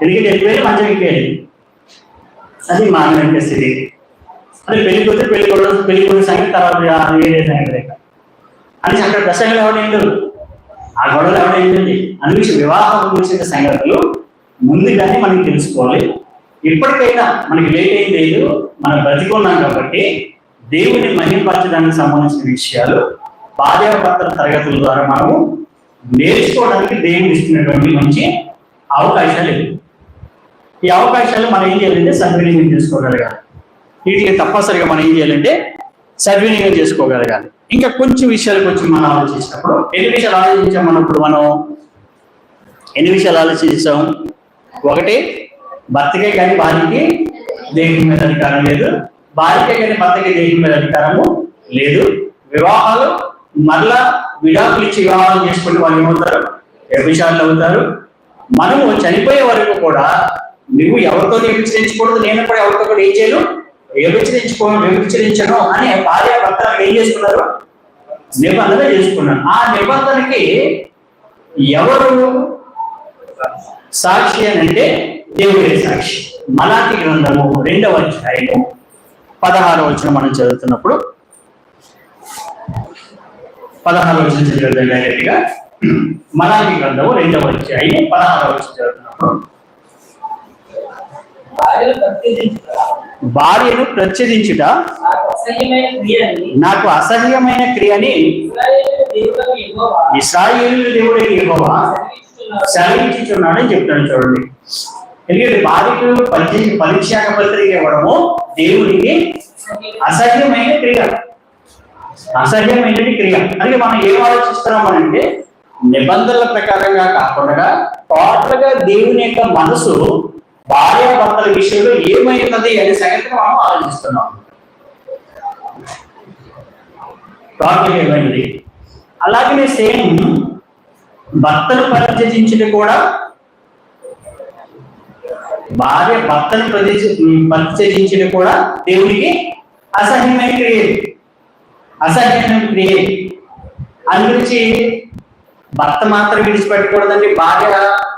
ఎందుకంటే వెళ్ళిపోయి మంచం ఎక్కేది. అది మానవ యొక్క స్థితి. అది పెళ్లి కూతురు పెళ్లి కొడుకు సంగతి తర్వాత వేరే సంగతి అని అక్కడ ప్రసంగం ఎవడైండు, ఆ గొడవలు ఎవడైందండి. అందుకే వివాహం గురించిన సంగతులు ముందుగానే మనకి తెలుసుకోవాలి. ఇప్పటికైనా మనకి లేట్ అయింది లేదు, మనం బ్రతికున్నాం కాబట్టి దేవుని మహిమపరచడానికి సంబంధించిన విషయాలు భార్యాభర్తల తరగతుల ద్వారా మనము నేర్చుకోవడానికి దేవుడు ఇస్తున్నటువంటి మంచి అవకాశాలు. ఈ అవకాశాలు మనం ఏం చేయాలంటే సద్వినియోగం చేసుకోగలగాలి. వీటికి తప్పనిసరిగా మనం ఏం చేయాలంటే సద్వినియోగం చేసుకోగలగాలి. ఇంకా కొంచెం విషయాలకు వచ్చి మనం ఆలోచించినప్పుడు ఎన్ని విషయాలు ఆలోచించామన్నప్పుడు మనం ఎన్ని విషయాలు ఆలోచించాం? ఒకటి, భర్తకే కానీ భార్యకి దేవుని మీద అధికారం లేదు, భార్యకే కానీ భర్తకి దేవుని మీద అధికారము లేదు. వివాహాలు మరలా విడాకులు ఇచ్చి వివాహాలు చేసుకుంటే వాళ్ళు ఏమవుతారు? వ్యభిచారులు అవుతారు. మనము చనిపోయే వరకు కూడా నువ్వు ఎవరితో వ్యభిచరించకూడదు, నేను కూడా ఎవరితో కూడా ఏం చేయను, వ్యభిచరించను అని భార్య భర్త ఏం చేసుకున్నారు? నిబంధన చేసుకున్నాను. ఆ నిబంధనకి ఎవరు సాక్షి అని అంటే దేవుడే సాక్షి. మలాకి గ్రంథము 2వ అధ్యాయము 16వ వచనం మనం చదువుతున్నప్పుడు 16వ వచనం చదివేది డైరెక్ట్గా. మలాకి గ్రంథము 2వ అధ్యాయం 16వ వచనం చదువుతున్నప్పుడు, భార్యను ప్రత్యజించుట నాకు అసహ్యమైన క్రియని ఇశ్రాయేలు దేవుడైన యెహోవా సెలవిచ్చుచున్నాడని చెప్తాను. చూడండి, ఎందుకంటే భార్యకు పరిత్యాగ పత్రిక ఇవ్వడము దేవునికి అసహ్యమైన క్రియ, అసహ్యమైనది క్రియ. అందుకే మనం ఏం ఆలోచిస్తున్నాం అంటే, నిబంధనల ప్రకారంగా కాకుండా టోటల్ గా దేవుని యొక్క మనసు భార్యాభర్తల విషయంలో ఏమైనది అనే సంగతిని మనం ఆలోచిస్తున్నాం. టోటల్ ఏమైనది. అలాగనే సేమ్ భర్తను పరిత్యజించడం కూడా, భార్య భర్తను పరిత్యజించడం కూడా దేవునికి అసహ్యమైన క్రియ, అసహ్యమైన క్రియ. అందుగురించి భర్త మాత్రం విడిచిపెట్టకూడదండి, భార్య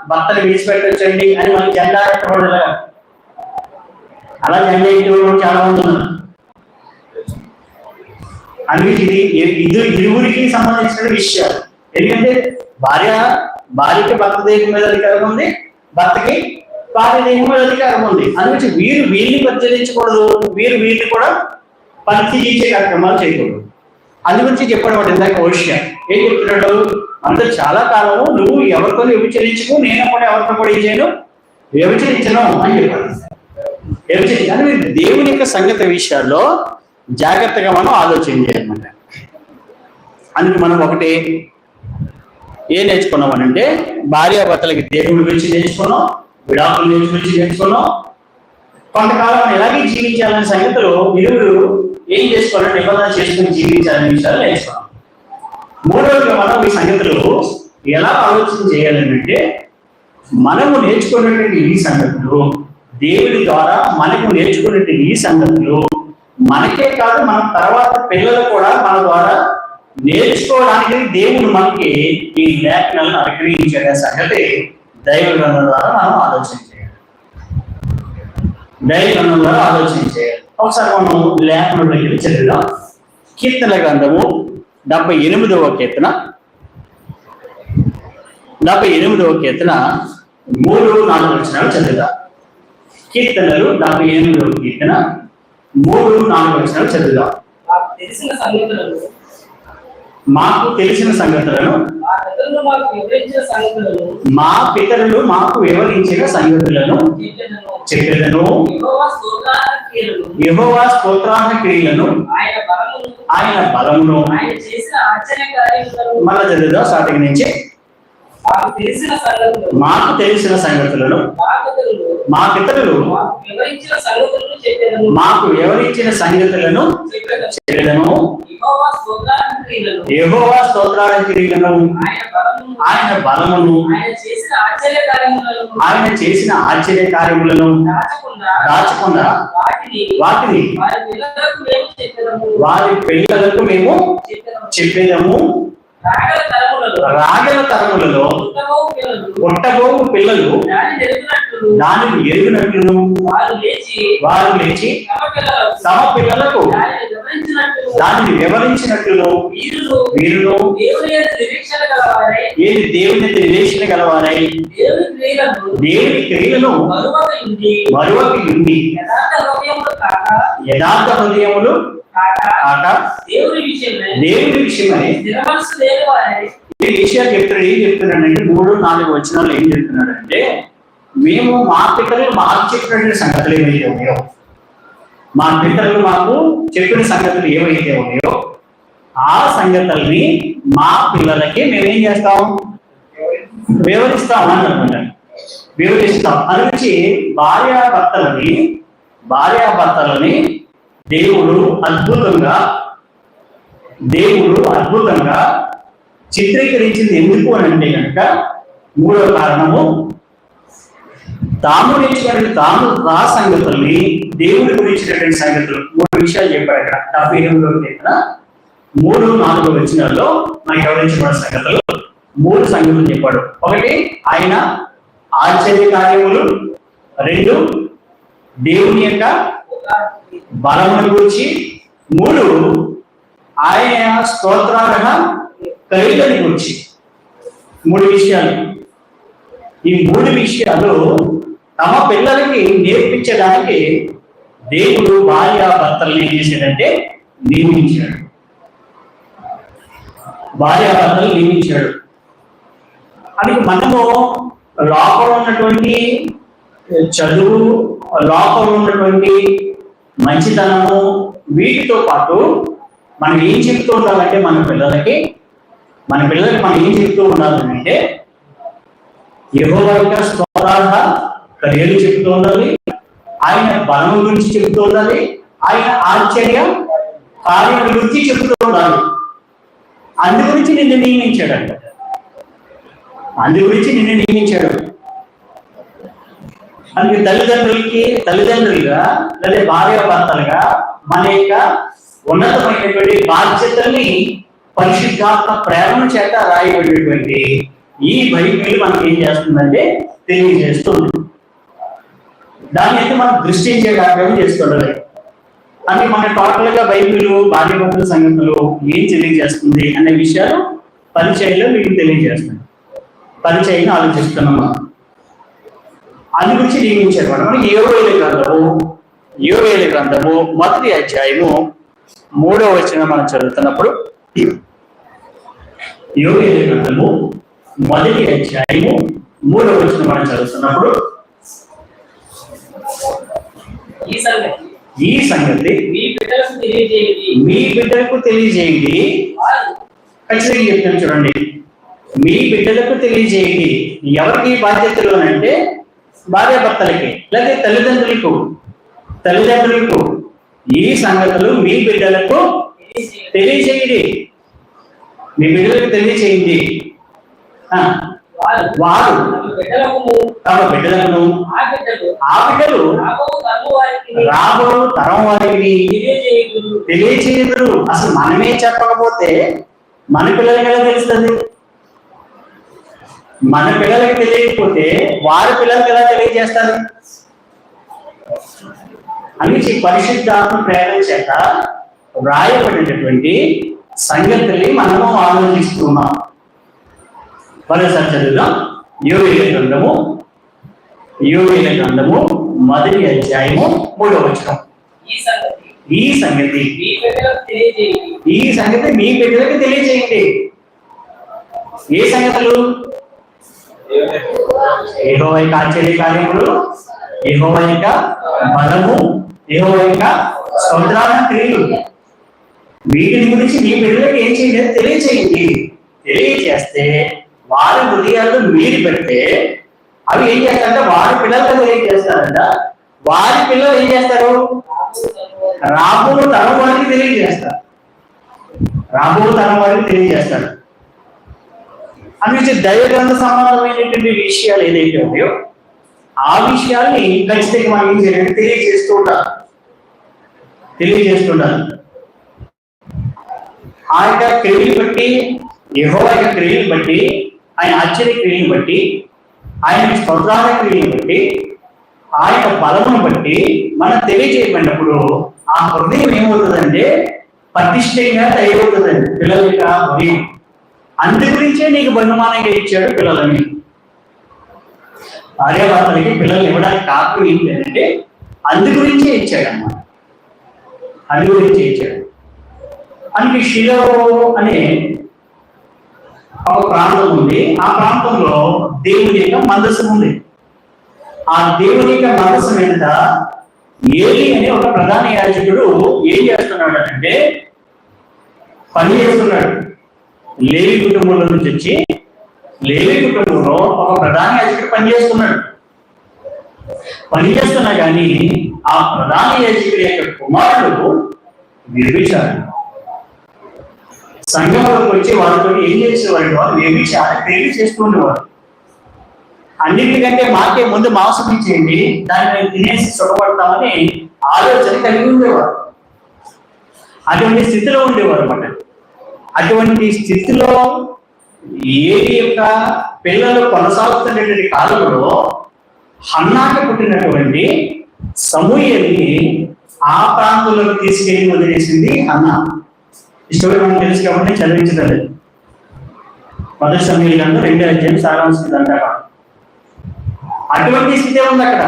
భర్తను విడిచిపెట్టొచ్చండి అని మనం జెండా ఎట్టకూడదు. అలా జెండా ఎట్టేవాడు చాలా మంది ఉన్నారు. అందుకే ఇది ఇరువురికి సంబంధించిన విషయాలు. ఎందుకంటే భార్యకి భర్త దేహం మీద అధికారం ఉంది, భర్తకి భార్య దేహం మీద అధికారం ఉంది. అందుకే వీరిని పరిచయించకూడదు, వీరిని కూడా పరిచయించే కార్యక్రమాలు చేయకూడదు. అందుగురించి చెప్పాడు వాడు ఇందాక ఓషియా ఏం చెప్తున్నాడు, అందరూ చాలా కాలము నువ్వు ఎవరితో వ్యభిచరించుకు, నేను కూడా ఎవరితో కూడా ఏం చేయను, వ్యభిచరించను అని చెప్పాడు. అని దేవుని యొక్క సంగతి విషయాల్లో జాగ్రత్తగా మనం ఆలోచన చేయాలన్నమాట. అందుకు మనం ఒకటి ఏం నేర్చుకున్నాం అంటే, భార్యాభర్తలకి దేవుడి గురించి నేర్చుకున్నాం, విడాకుల గురించి నేర్చుకున్నాం. కొంతకాలం ఎలాగే జీవించాలనే సంగతులు ఇరువురు ఏం చేసుకోవాలని నిబంధన చేసుకుని జీవించాలనే విషయాలు నేర్చుకున్నాం. మూడవదిగా మనం ఈ సంగతులు ఎలా ఆలోచన చేయాలంటే, మనము నేర్చుకున్నటువంటి ఈ సంగతులు, దేవుడి ద్వారా మనకు నేర్చుకున్నటువంటి ఈ సంగతులు మనకే కాదు, మన తర్వాత పిల్లలు కూడా మన ద్వారా నేర్చుకోవడానికి దేవుడు మనకి ఈ లేఖనాలను అనుగ్రహించే సంగతి దైవ గ్రంథం ద్వారా మనం ఆలోచన చేయాలి. దైవ గ్రంథం ద్వారా ఆలోచన చేయాలి. ఒకసారి మనం లేఖనంలోకి చదివిద్దాం. కీర్తన గ్రంథము 78వ కీర్తన 3-4 వచనాలు చదువుదాం. కీర్తనలు 78వ కీర్తన 3-4 వచనాలు చదువుదాం. మాకు తెలిసిన సంగతులను మా పితరులు మాకు వివరించిన సంగతులను చెప్పెదను. యెహోవా స్తోత్రార్హ క్రియలను, ఆయన బలమును. మళ్ళా చదువుదాం స్టార్టింగ్ నుంచి. మాకు తెలిసిన సంగతులను మా పితరులు మాకు వివరించిన సంగతులను చెప్పెదను. యెహోవా స్తోత్రార్హ క్రియలను, ఆయన బలమును, ఆయన చేసిన ఆశ్చర్య కార్యములను దాచకుండా వాటిని వారి పిల్లలకు మేము చెప్పేదము. రాగల తరములలో పుట్టబోవు పిల్లలు దానిని ఎరుగునట్లు వారు లేచి తమ పిల్లలకు దానిని వివరించినట్లు వీరును ఏది దేవుని నిరీక్షణ గలవారై దేవుని క్రియలను మరువకి ఉండి యథార్థ హృదయములు కాక దేవుని విషయమై ఈ విషయాలు చెప్తున్నాడు. ఏం చెప్తున్నాడంటే 3-4 వచనాలు ఏం చెప్తున్నాడంటే, మేము మా పితరులు మాకు చెప్పినటువంటి సంగతులు ఏమైతే ఉన్నాయో, మా పితరులు మాకు చెప్పిన సంగతులు ఏవైతే ఉన్నాయో ఆ సంగతుల్ని మా పిల్లలకి మేమేం చేస్తాం, వివరిస్తాం అన్నమాట. వివరిస్తాం. అందుకే భార్యాభర్తలని దేవుడు అద్భుతంగా చిత్రీకరించింది. ఎందుకు అని అంటే కనుక, 3వ కారణము, తాము ఆ సంగతుల్ని దేవుడి గురించినటువంటి సంగతులు 3 విషయాలు చెప్పాడు అక్కడ. 78వ కీర్తన 3-4 వచనాల్లో మనకి వివరించబడిన సంగతులు 3 సంగతులు చెప్పాడు. 1, ఆయన ఆశ్చర్య కార్యములు. 2, దేవుని యొక్క బలమును గురించి. 3, ఆయన స్తోత్రార్హ క్రియలను గురించి. మూడు విషయాలు. ఈ మూడు విషయాలు తమ పిల్లలకి నేర్పించడానికి దేవుడు భార్యాభర్తల్ని ఏం చేశాడంటే నియమించాడు. భార్యాభర్తలు నియమించాడు. అది మనము లోపల ఉన్నటువంటి చదువు, లోపల ఉన్నటువంటి మంచితనము, వీటితో పాటు మనం ఏం చెప్తూ ఉండాలంటే మన పిల్లలకి మనం ఏం చెప్తూ ఉండాలంటే యెహోవా యొక్క స్తోత్రాల క్రియలు చెప్తూ ఉండాలి, ఆయన బలం గురించి చెప్తూ ఉండాలి, ఆయన ఆశ్చర్య కార్యం గురించి చెప్తూ ఉండాలి. అందు గురించి నిన్ను నియమించాడంట. అందుకే తల్లిదండ్రులుగా లేదా భార్యాభర్తలుగా మన యొక్క ఉన్నతమైనటువంటి బాధ్యతల్ని పరిశుద్ధాత్మ ప్రేరణ చేత రాయబడినటువంటి ఈ బైబిల్ మనకి ఏం చేస్తుందంటే తెలియజేస్తుంది. దాన్ని అయితే మనం దృష్టించే కార్యక్రమం చేస్తుండాలి. అంటే మన టోటల్ గా బైబిల్ భార్యాభర్తల సంగతులు ఏం తెలియజేస్తుంది అనే విషయాలు పరిచయంలో మీకు తెలియజేస్తుంది. పరిచయం ఆలోచిస్తున్నాం. అందు గురించి నియమించారు. మనం యోవేలు గ్రంథము 1వ అధ్యాయము 3వ వచనం మనం చదువుతున్నప్పుడు, యోవేలు గ్రంథము 1వ అధ్యాయము 3వ వచనం మనం చదువుతున్నప్పుడు, ఈ సంగతి మీ బిడ్డలకు తెలియజేయండి. ఖచ్చితంగా చెప్తాను చూడండి. మీ బిడ్డలకు తెలియజేయండి. ఎవరికి బాధ్యతలు అంటే భార్యాభర్తలకి లేదా తల్లిదండ్రులకు ఈ సంగతులు మీ బిడ్డలకు తెలియజేయండి. వారు తమ బిడ్డలను ఆ బిడ్డలు రాబో తరం వారికి తెలియజేయదురు. అసలు మనమే చెప్పకపోతే మన పిల్లలకి ఎలా తెలుస్తుంది? మన పిల్లలకి తెలియకపోతే వారి పిల్లలకి ఎలా తెలియజేస్తారు? అందుకే పరిశుద్ధాత్మ ప్రేరణ చేత వ్రాయబడినటువంటి సంగతుల్ని మనము ఆలోచిస్తున్నాం. మరోసారి చదువుదాం. యోవేలు గ్రంథము 1వ అధ్యాయము 3వ వచనం. ఈ సంగతి మీ బిడ్డలకు తెలియజేయండి. ఏ సంగతులు? యెహోవా యొక్క ఆశ్చర్య కార్యములు, యెహోవా యొక్క బలము, యెహోవా యొక్క స్తోత్రాల క్రియలు. వీటిని గురించి మీ బిడ్డలకు ఏం చేయాలి? తెలియజేయండి. తెలియజేస్తే వారి హృదయాల్లో మీరు పెడితే అవి ఏం చేస్తారంటే వారి పిల్లలకు తెలియజేస్తారంట. వారి పిల్లలు ఏం చేస్తారు? రాబో తరం వారికి తెలియజేస్తారు. అందుకే దైవ గ్రంథ సంబంధమైనటువంటి విషయాలు ఏదైతే ఉన్నాయో ఆ విషయాల్ని ఖచ్చితంగా మనం ఏం చేయాలంటే తెలియజేస్తుండాలి. ఆ యొక్క క్రియలు బట్టి, యెహోవా యొక్క క్రియలు బట్టి, ఆయన ఆశ్చర్య క్రియలు బట్టి, ఆయన స్తోత్రాల క్రియలు బట్టి, ఆ యొక్క బలమును బట్టి మనం తెలియజేయబడినప్పుడు ఆ హృదయం ఏమవుతుందంటే పటిష్టంగా తయారవుతుందండి పిల్లల యొక్క హృదయం. అందు గురించే నీకు బహుమానంగా ఇచ్చాడు పిల్లలని. భార్యాభర్తలకి పిల్లలు ఇవ్వడానికి కారణం ఏంటి అంటే అందు గురించే ఇచ్చాడన్నమాట. అందుకే షిలో అనే ఒక ప్రాంతం ఉంది. ఆ ప్రాంతంలో దేవుని యొక్క మందసం ఉంది. ఆ దేవుని యొక్క మందసం మీద ఏలి అనే ఒక ప్రధాన యాజకుడు ఏం చేస్తున్నాడు అంటే పని చేస్తున్నాడు. లేవి కుటుంబంలో నుంచి వచ్చి లేవి కుటుంబంలో ఒక ప్రధాన యాజకుడు పనిచేస్తున్నా కానీ ఆ ప్రధాన యాజకుడి యొక్క కుమారుడు వ్యభిచారుడు. సంఘంలోకి వచ్చి వాళ్ళతో ఏం చేసేవాడు? వాళ్ళు వ్యభిచార క్రియలు చేస్తూ ఉండేవాడు. అన్నిటికంటే మాకే ముందు మాంసం ఇచ్చేయండి, దాన్ని మేము తినేసి సుఖపడతామని ఆలోచన కలిగి ఉండేవాడు. అటువంటి స్థితిలో ఉండేవారు అన్నమాట. అటువంటి స్థితిలో ఏలి యొక్క పిల్లలు కొనసాగుతున్నటువంటి కాలంలో హన్నాకి పుట్టినటువంటి సమూయేలుని ఆ ప్రాంతంలోకి తీసుకెళ్లి వదిలేసింది హన్నా. ఈ స్టోరీ మనకు తెలుసు కాబట్టి చదివించలేదు. మొదటి సమయంలో 2వ అధ్యాయం సారాంశం అంటారా. అటువంటి స్థితి ఉంది అక్కడ.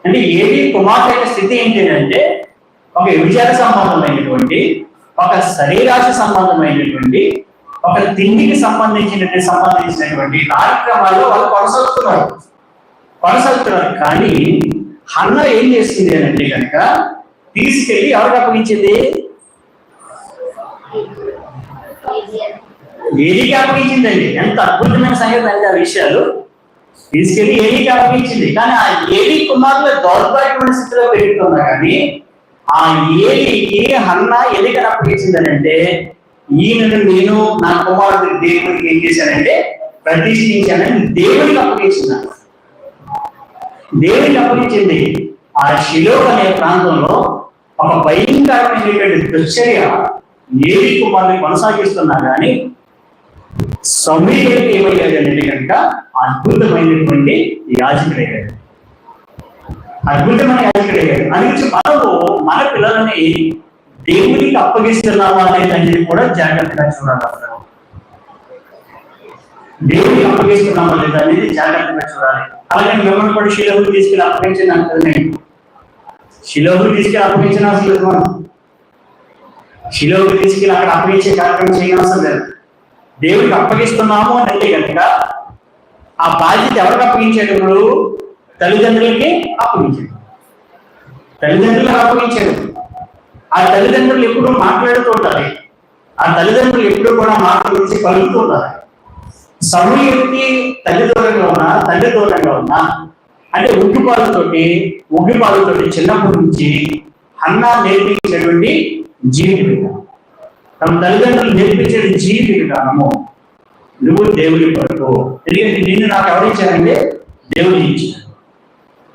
అంటే ఏది కుమార్తె యొక్క స్థితి ఏంటంటే ఒక విచార సంబంధమైనటువంటి, ఒక శరీరాశ సంబంధమైనటువంటి, ఒక తిండికి సంబంధించినటువంటి కార్యక్రమాల్లో వాళ్ళు కొనసాగుతున్నారు. కానీ హన్న ఏం చేసింది అని అంటే కనుక తీసుకెళ్లి ఎవరికి అప్పగించింది? ఏలికి అప్పగించిందండి. ఎంత అద్భుతమైన సంగతి అంటే ఆ విషయాలు. తీసుకెళ్లి ఏలికి అప్పగించింది. కానీ ఆ ఏలి కుమారుల దౌర్భాగ్యమైన స్థితిలో పెరుగుతున్నా కానీ ఆ ఏలికి హన్న ఎలికి అప్పగించిందని అంటే ఈయనను నేను నా కుమారుడు దేవుడికి ఏం చేశానంటే ప్రతిష్ఠించానని దేవుడికి అప్పగించింది. దేవుడికి అప్పగించింది. ఆ షిలో అనే ప్రాంతంలో ఒక భయంకరమైనటువంటి దుశ్చర్య ఏలి కుమారుని కొనసాగిస్తున్నా కానీ సమూయేలు ఏమయ్యాడంటే కనుక అద్భుతమైనటువంటి యాజకుడయ్యాడు. అందుకే మనము మన పిల్లలని దేవునికి అప్పగిస్తున్నామా అనేది కూడా జాగ్రత్తగా చూడాలి. దేవునికి అప్పగిస్తున్నామా లేదా అనేది జాగ్రత్తగా చూడాలి. అలాగే మిమ్మల్ని కూడా శిలోహులు తీసుకెళ్ళి అప్పగించిన అంటారు. శిలోహులు తీసుకెళ్ళి అప్పగించిన అసలు మనం శిలోహులు తీసుకెళ్ళి అక్కడ అప్పగించే కార్యక్రమం చేయవలసిన లేదు. దేవుడికి అప్పగిస్తున్నాము అని అంటే కనుక ఆ బాధ్యత ఎవరికి అప్పగించేటప్పుడు తల్లిదండ్రులకి అప్పగించాడు. తల్లిదండ్రులకు అప్పగించాడు. ఆ తల్లిదండ్రులు ఎప్పుడు మాట్లాడుతూ ఉండాలి. ఆ తల్లిదండ్రులు ఎప్పుడు కూడా మాట గురించి కలుగుతూ ఉండాలి. సమూయేలుకి తండ్రి దూరంగా ఉన్నా అంటే ఉగ్గిపాలతోటి చిన్నప్పటి నుంచి హన్నా నేర్పించేటువంటి జీవిత విధానం, తమ తల్లిదండ్రులు నేర్పించే జీవిత విధానము నువ్వు దేవుడి కొరకు. ఎందుకంటే నిన్ను నాకు ఎవరిచ్చారంటే దేవుడు ఇచ్చాడు.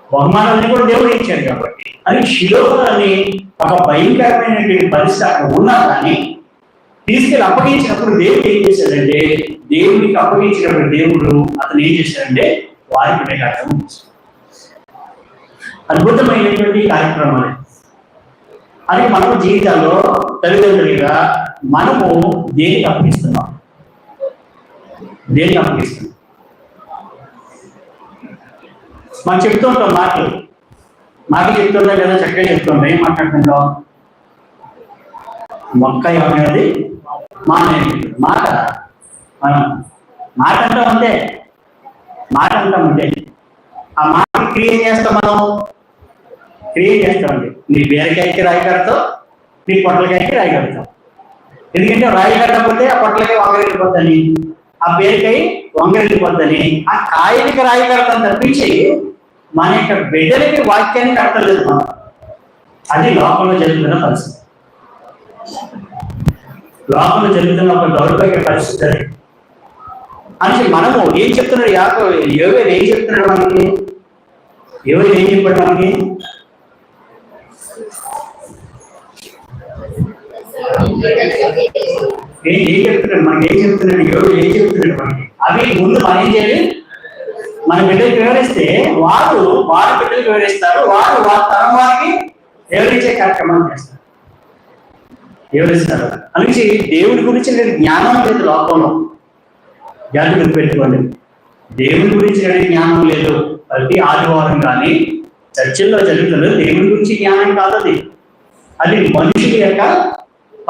బహుమానాన్ని కూడా దేవుడు ఇచ్చాడు. కాబట్టి అని షిలో అని ఒక భయంకరమైనటువంటి పరిస్థితి అక్కడ ఉన్నా కానీ తీసుకెళ్ళి అప్పగించినప్పుడు దేవుడు ఏం చేశాడంటే దేవుడికి అప్పగించినప్పుడు దేవుడు అతను ఏం చేశాడంటే వారికి కార్యక్రమం చేశాడు. అద్భుతమైనటువంటి కార్యక్రమాలు. అది మనము జీవితాల్లో తల్లిదండ్రులుగా మనము దేనికి అప్పగిస్తున్నాం? మనం చెప్తూ ఉంటాం మాటలు చెప్తుంటాం కదా, చక్కగా చెప్తుంటాం. ఏం మాట్లాడుతుంటాం? మొక్క ఏమనేది మాట మనం మాట అంటాం అంతే. ఆ మాట క్రియేట్ చేస్తామండి. నీ బీరకాయకి రాయి కడతావు, నీ పొట్లకాయకి రాయి కడతావు. ఎందుకంటే రాయి కట్టకపోతే ఆ పొట్లకాయ వంగరెళ్ళిపోద్దని, ఆ బీరకాయ వంగరెళ్ళిపోద్దని ఆ కాయలకి రాయి కడతాం తప్పించి మన యొక్క బిడ్డలకి వాక్యాన్ని కట్టలేదు మనం. అది లోకంలో జరుగుతున్న పరిస్థితి. లోకంలో జరుగుతున్న ఒక దౌర్భాగ్య పరిస్థితి అది. అంటే మనము ఏం చెప్తున్నాడు యోవేలు ఏం చెప్తున్నాడు మనకి? యోవేలు ఏం చెప్పాడు మనకి? ఏం చెప్తున్నాడు యోవేలు ఏం చెప్తున్నాడు మనకి? అవి ముందు మనం ఏం చేయాలి? మన బిడ్డలకు వివరిస్తే వారు బిడ్డలకు వివరిస్తారు. వారి తరం వారికి వివరించే కార్యక్రమాలు చేస్తారు, వివరిస్తారు. అందుకే దేవుడి గురించి జ్ఞానం లేదు లోకంలో. జాగ్రత్త పెట్టుకోండి. దేవుడి గురించి జ్ఞానం లేదు. ప్రతి ఆదివారం కానీ చర్చిల్లో జరుగుతుంది. దేవుడి గురించి జ్ఞానం కాదు అది మనుషుల యొక్క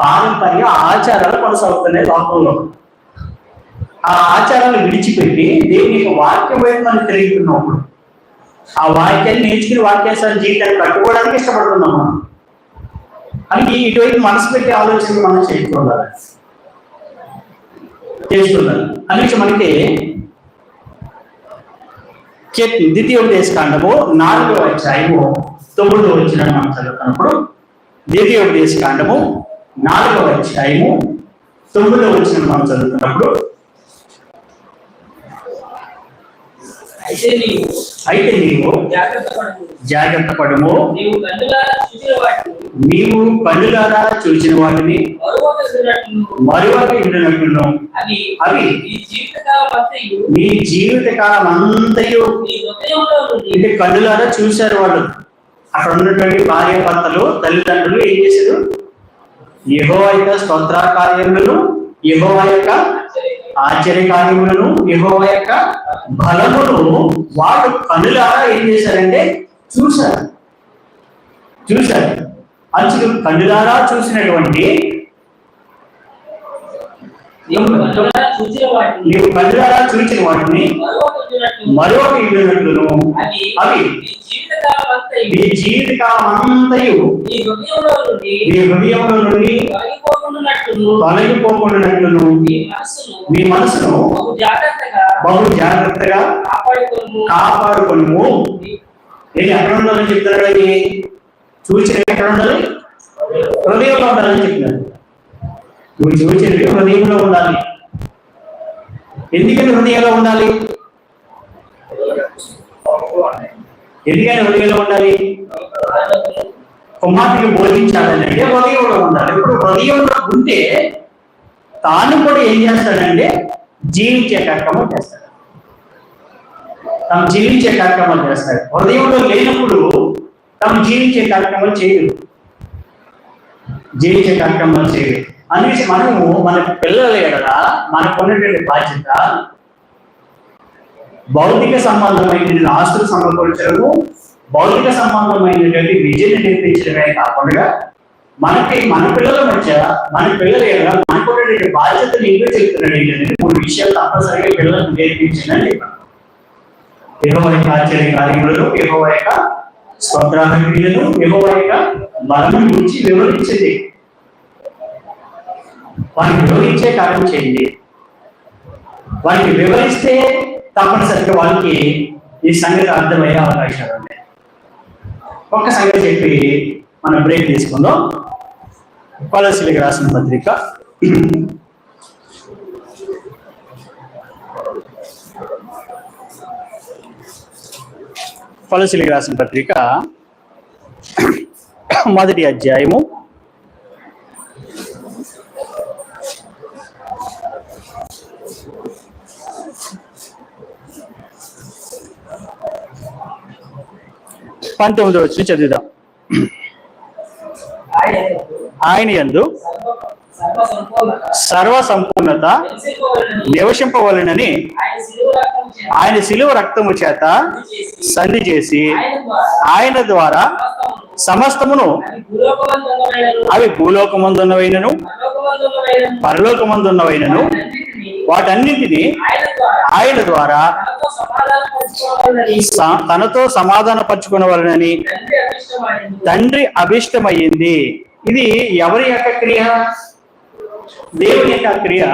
పారంపర్య ఆచారాలు కొనసాగుతున్నాయి లోకంలో. ఆ ఆచారాలు విడిచిపెట్టి దేవుని యొక్క వాక్యం వైపు మనం తిరుగుతున్నాము. ఆ వాక్యాన్ని నేర్చుకుని వాక్యాన్ని జీవితాన్ని కట్టుకోవడానికి ఇష్టపడుతున్నాం మనం. అని ఇటువైపు మనసు పెట్టి ఆలోచనలు మనం చేసుకుంటారు. అందుకే మనకి ద్వితీయోపదేశకాండము 4వ అధ్యాయము 9వ వచనం మనం చదువుతున్నప్పుడు, ద్వితీయోపదేశకాండము 4వ అధ్యాయము 9వ వచనం మనం చదువుతున్నప్పుడు, అయితే నీవు జాగ్రత్త పడము, నీవు కన్నులారా చూసిన వాటిని మరువక ఉండినట్లును అవి నీ జీవితకాలం అంతయు. ఇది కన్నులారా చూశారు వాళ్ళు. అక్కడ ఉన్నటువంటి భార్య భర్తలు తల్లిదండ్రులు ఏం చేశారు? యెహోవా యొక్క స్తోత్ర కార్యములను, యెహోవా యొక్క ఆశ్చర్యకార్యములను యెహోవా యొక్క బలమును వాడు కన్నులారా ఏం చేశారంటే చూశారు. అసలు కన్నులారా చూసినటువంటి నీవు కన్నులారా చూసిన వాటిని మరొక ఇల్లునట్లును అవి నీ జీవితకాలమంతయు నీ హృదయంలో నుండి తొలగిపోకుండానట్లును నీ మనసును బహు జాగ్రత్తగా కాపాడుకొనుము. నేను ఎక్కడ ఉండాలని చెప్తున్నాడు? అది చూసిన ఎక్కడ ఉండాలి? హృదయంలో ఉండాలని చెప్తున్నాడు. నువ్వు చూసినవి హృదయంలో ఉండాలి. ఎందుకని హృదయంలో ఉండాలి? హృదయంలో ఉండాలి? కుమార్తెకి బోధించాలని అంటే హృదయంలో ఉండాలి. ఇప్పుడు హృదయంలో ఉంటే తాను కూడా ఏం చేస్తాడంటే జీవించే కార్యక్రమం చేస్తాడు. తాను జీవించే కార్యక్రమాలు చేస్తాడు. హృదయంలో లేనప్పుడు తాను జీవించే కార్యక్రమాలు చేయడు. అనేసి మనము మన పిల్లల ఎడల మనకున్నటువంటి బాధ్యత భౌతిక సంబంధమైనటువంటి ఆస్తులు సమకూర్చడము, భౌతిక సంబంధమైనటువంటి విద్యను నేర్పించడమే కాకుండా మన పిల్లల మధ్య మన పిల్లల ఎడల మనకున్నటువంటి బాధ్యతను ఇంకా చెప్తున్నాడు. ఏంటంటే 3 విషయాలు తప్పనిసరిగా పిల్లలకు నేర్పించిందని యెహోవా యొక్క ఆశ్చర్య కార్యములను, యెహోవా యొక్క స్తోత్రాల క్రియలను, యెహోవా యొక్క బలమును గురించి వివరించింది. వారికి వివరించే కార్యం చేయండి. వారికి వివరిస్తే తప్పనిసరిగా వాళ్ళకి ఈ సంగతి అర్థమయ్యే అవకాశాలు ఉన్నాయి. ఒక్క సంగతి చెప్పి మనం బ్రేక్ తీసుకుందాం. కొలస్సీయులకు రాసిన పత్రిక కొలస్సీయులకు రాసిన పత్రిక 1వ అధ్యాయము 19వ వచనం చదువుదాం. ఆయన యందు సర్వ సంపూర్ణత నివసింపవలెనని ఆయన శిలువ రక్తము చేత సంధి చేసి ఆయన ద్వారా సమస్తమును అవి భూలోకమందున్నవైనను పరలోకమందున్నవైనను వాటన్నింటినీ ఆయన ద్వారా తనతో సమాధాన పరుచుకునవలెనని తండ్రి అభిష్టమయ్యింది. ఇది ఎవరి యొక్క క్రియ? దేవుని యొక్క క్రియ.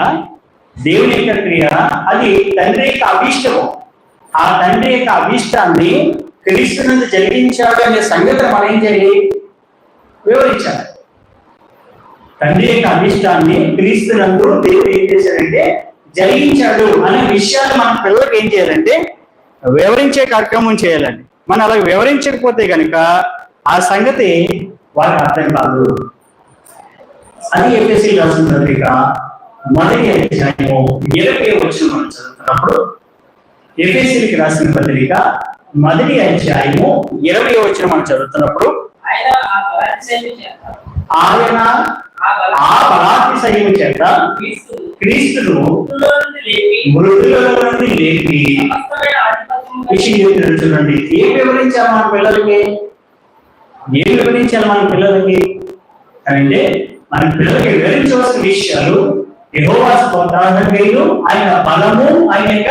అది తండ్రి యొక్క అభిష్టము. ఆ తండ్రి యొక్క అభిష్టాన్ని క్రీస్తునందు జరిగించాడు అనే సంగతిని మనం ఏం చేయాలి? వివరించాలి. తండ్రి యొక్క అభిష్టాన్ని క్రీస్తునందు దేవుడు ఏం చేశాడంటే జరిగించాడు అనే విషయాలు మన పిల్లలకు ఏం చేయాలంటే వివరించే కార్యక్రమం చేయాలండి. మనం అలా వివరించకపోతే కనుక ఆ సంగతి వారికి అర్థం కాదు. అది ఎఫెసీయులకు రాసిన పత్రిక 1వ అధ్యాయము 20వ వచనం మనం చదువుతున్నప్పుడు, ఎఫెసీయులకు రాసిన పత్రిక 1వ అధ్యాయము 20వ వచనం మనం చదువుతున్నప్పుడు ఆయన ఆ బలాతిశయము చేత క్రీస్తును మృతులలో నుండి లేపి విషయం చూడండి. ఏం వివరించాలి మన పిల్లలకి? అంటే మన పిల్లలకి వివరించవలసిన విషయాలు యెహోవా స్తోత్రాల క్రియలు, ఆయన బలము, ఆయన యొక్క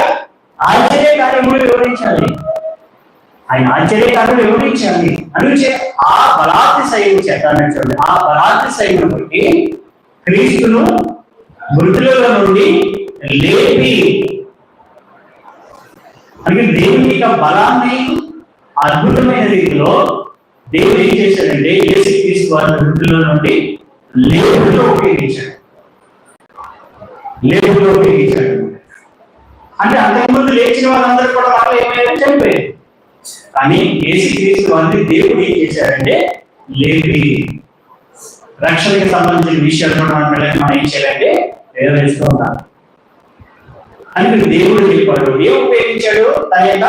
ఆశ్చర్య కార్యములు వివరించాలి. అందుచే ఆ బలాతిశయము చేత చూడండి, ఆ బలాతిశయమును బట్టి క్రీస్తును మృతులలో నుండి లేపి, అంటే దేవుని యొక్క బలాన్ని అద్భుతమైన రీతిలో దేవుడు ఏం చేశాడంటే యేసుక్రీస్తు వారిని మృతులలో నుండి లేపులో ఉపయోగించాడు. అంటే అంతకుముందు లేచిన వాళ్ళందరూ కూడా వాళ్ళు ఏమైనా చనిపోయారు. కానీ యేసుక్రీస్తు వారిని దేవుడు ఏం చేశాడంటే లేపి, రక్షణకి సంబంధించిన విషయాలు కూడా మనం ఏం చేయాలంటే వేస్తూ ఉంటాం. అని దేవుడు చెప్పాడు. ఏం ఉపయోగించాడు? తన యొక్క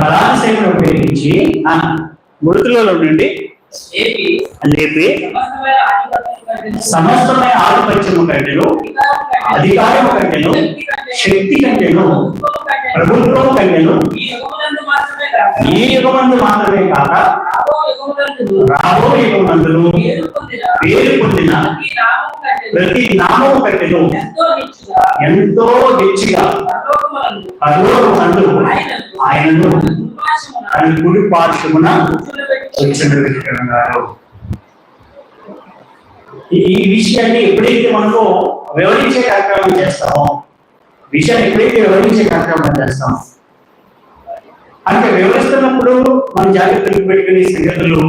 బలాతిశయమును ఉపయోగించి, మృతులలో నుండి లేపి సమస్తమైన ఆధిపత్యము కంటేను, అధికారము కంటేను, శక్తి కంటేను, ప్రభుత్వం కంటేను, ఈ యుగమందు మాత్రమే కాక రాబో యుగమందును పేరు పొందిన ప్రతి నామము కంటేను ఎంతో హెచ్చుగా పరలోకమందు ఆయనను ఆయన కుడి పార్శ్వమున కూర్చుండబెట్టుకున్నారు. ఈ విషయాన్ని ఎప్పుడైతే మనము వివరించే కార్యక్రమం చేస్తామో, విషయాన్ని ఎప్పుడైతే వివరించే కార్యక్రమం చేస్తామో, అంటే వివరిస్తున్నప్పుడు మన జాగ్రత్తలు పెట్టుకునే సంగతులు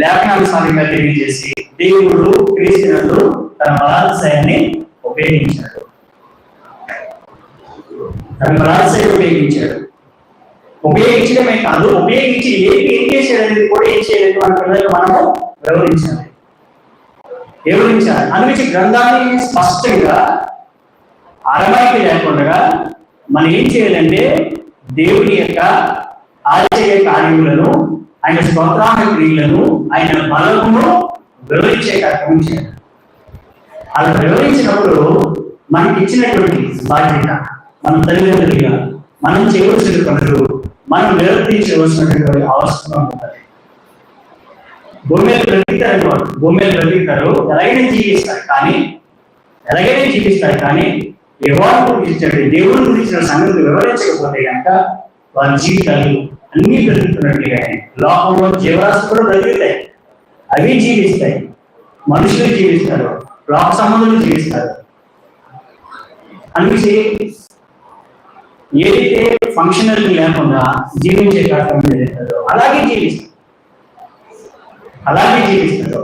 లేఖనానుసారంగా తెలియజేసి దేవుడు క్రీస్తునందు తన బలాత్సయాన్ని ఉపయోగించాడు. ఉపయోగించడమే కాదు, ఉపయోగించి ఏం చేశాడు అనేది కూడా ఏం చేయలేదు మన పిల్లలకు మనము వివరించాలి. అందుకే గ్రంథాన్ని స్పష్టంగా అరమాయికి లేకుండా మనం ఏం చేయాలంటే దేవుడి యొక్క ఆశ్చర్య కార్యములను, ఆయన స్తోత్రాల క్రియలను, ఆయన బలమును వివరించే కార్యక్రమం చేయాలి. అలా వివరించినప్పుడు మనకి ఇచ్చినటువంటి బాధ్యత, మన తల్లిదండ్రులుగా మనం చేయవలసిన పనులు మనం నిర్వర్తించవలసినటువంటి అవసరం ఉంటుంది. భూమి మీద బ్రతికితారు, ఎలాగైనా జీవిస్తారు కానీ ఎవరు గురించి దేవుని గురించిన సంగతి వివరించకపోతే కనుక వారి జీవితాలు అన్ని బ్రతుకుతున్నట్టుగానే లోకంలో జీవరాశి కూడా బ్రతుకుతాయి, అవి జీవిస్తాయి, మనుషులు జీవిస్తారు, లోక సంబంధులు జీవిస్తారు. అందుకే ఏదైతే ఫంక్షనల్ లేకుండా జీవించే కార్యక్రమం ఏదైతుందో అలాగే జీవిస్తారు.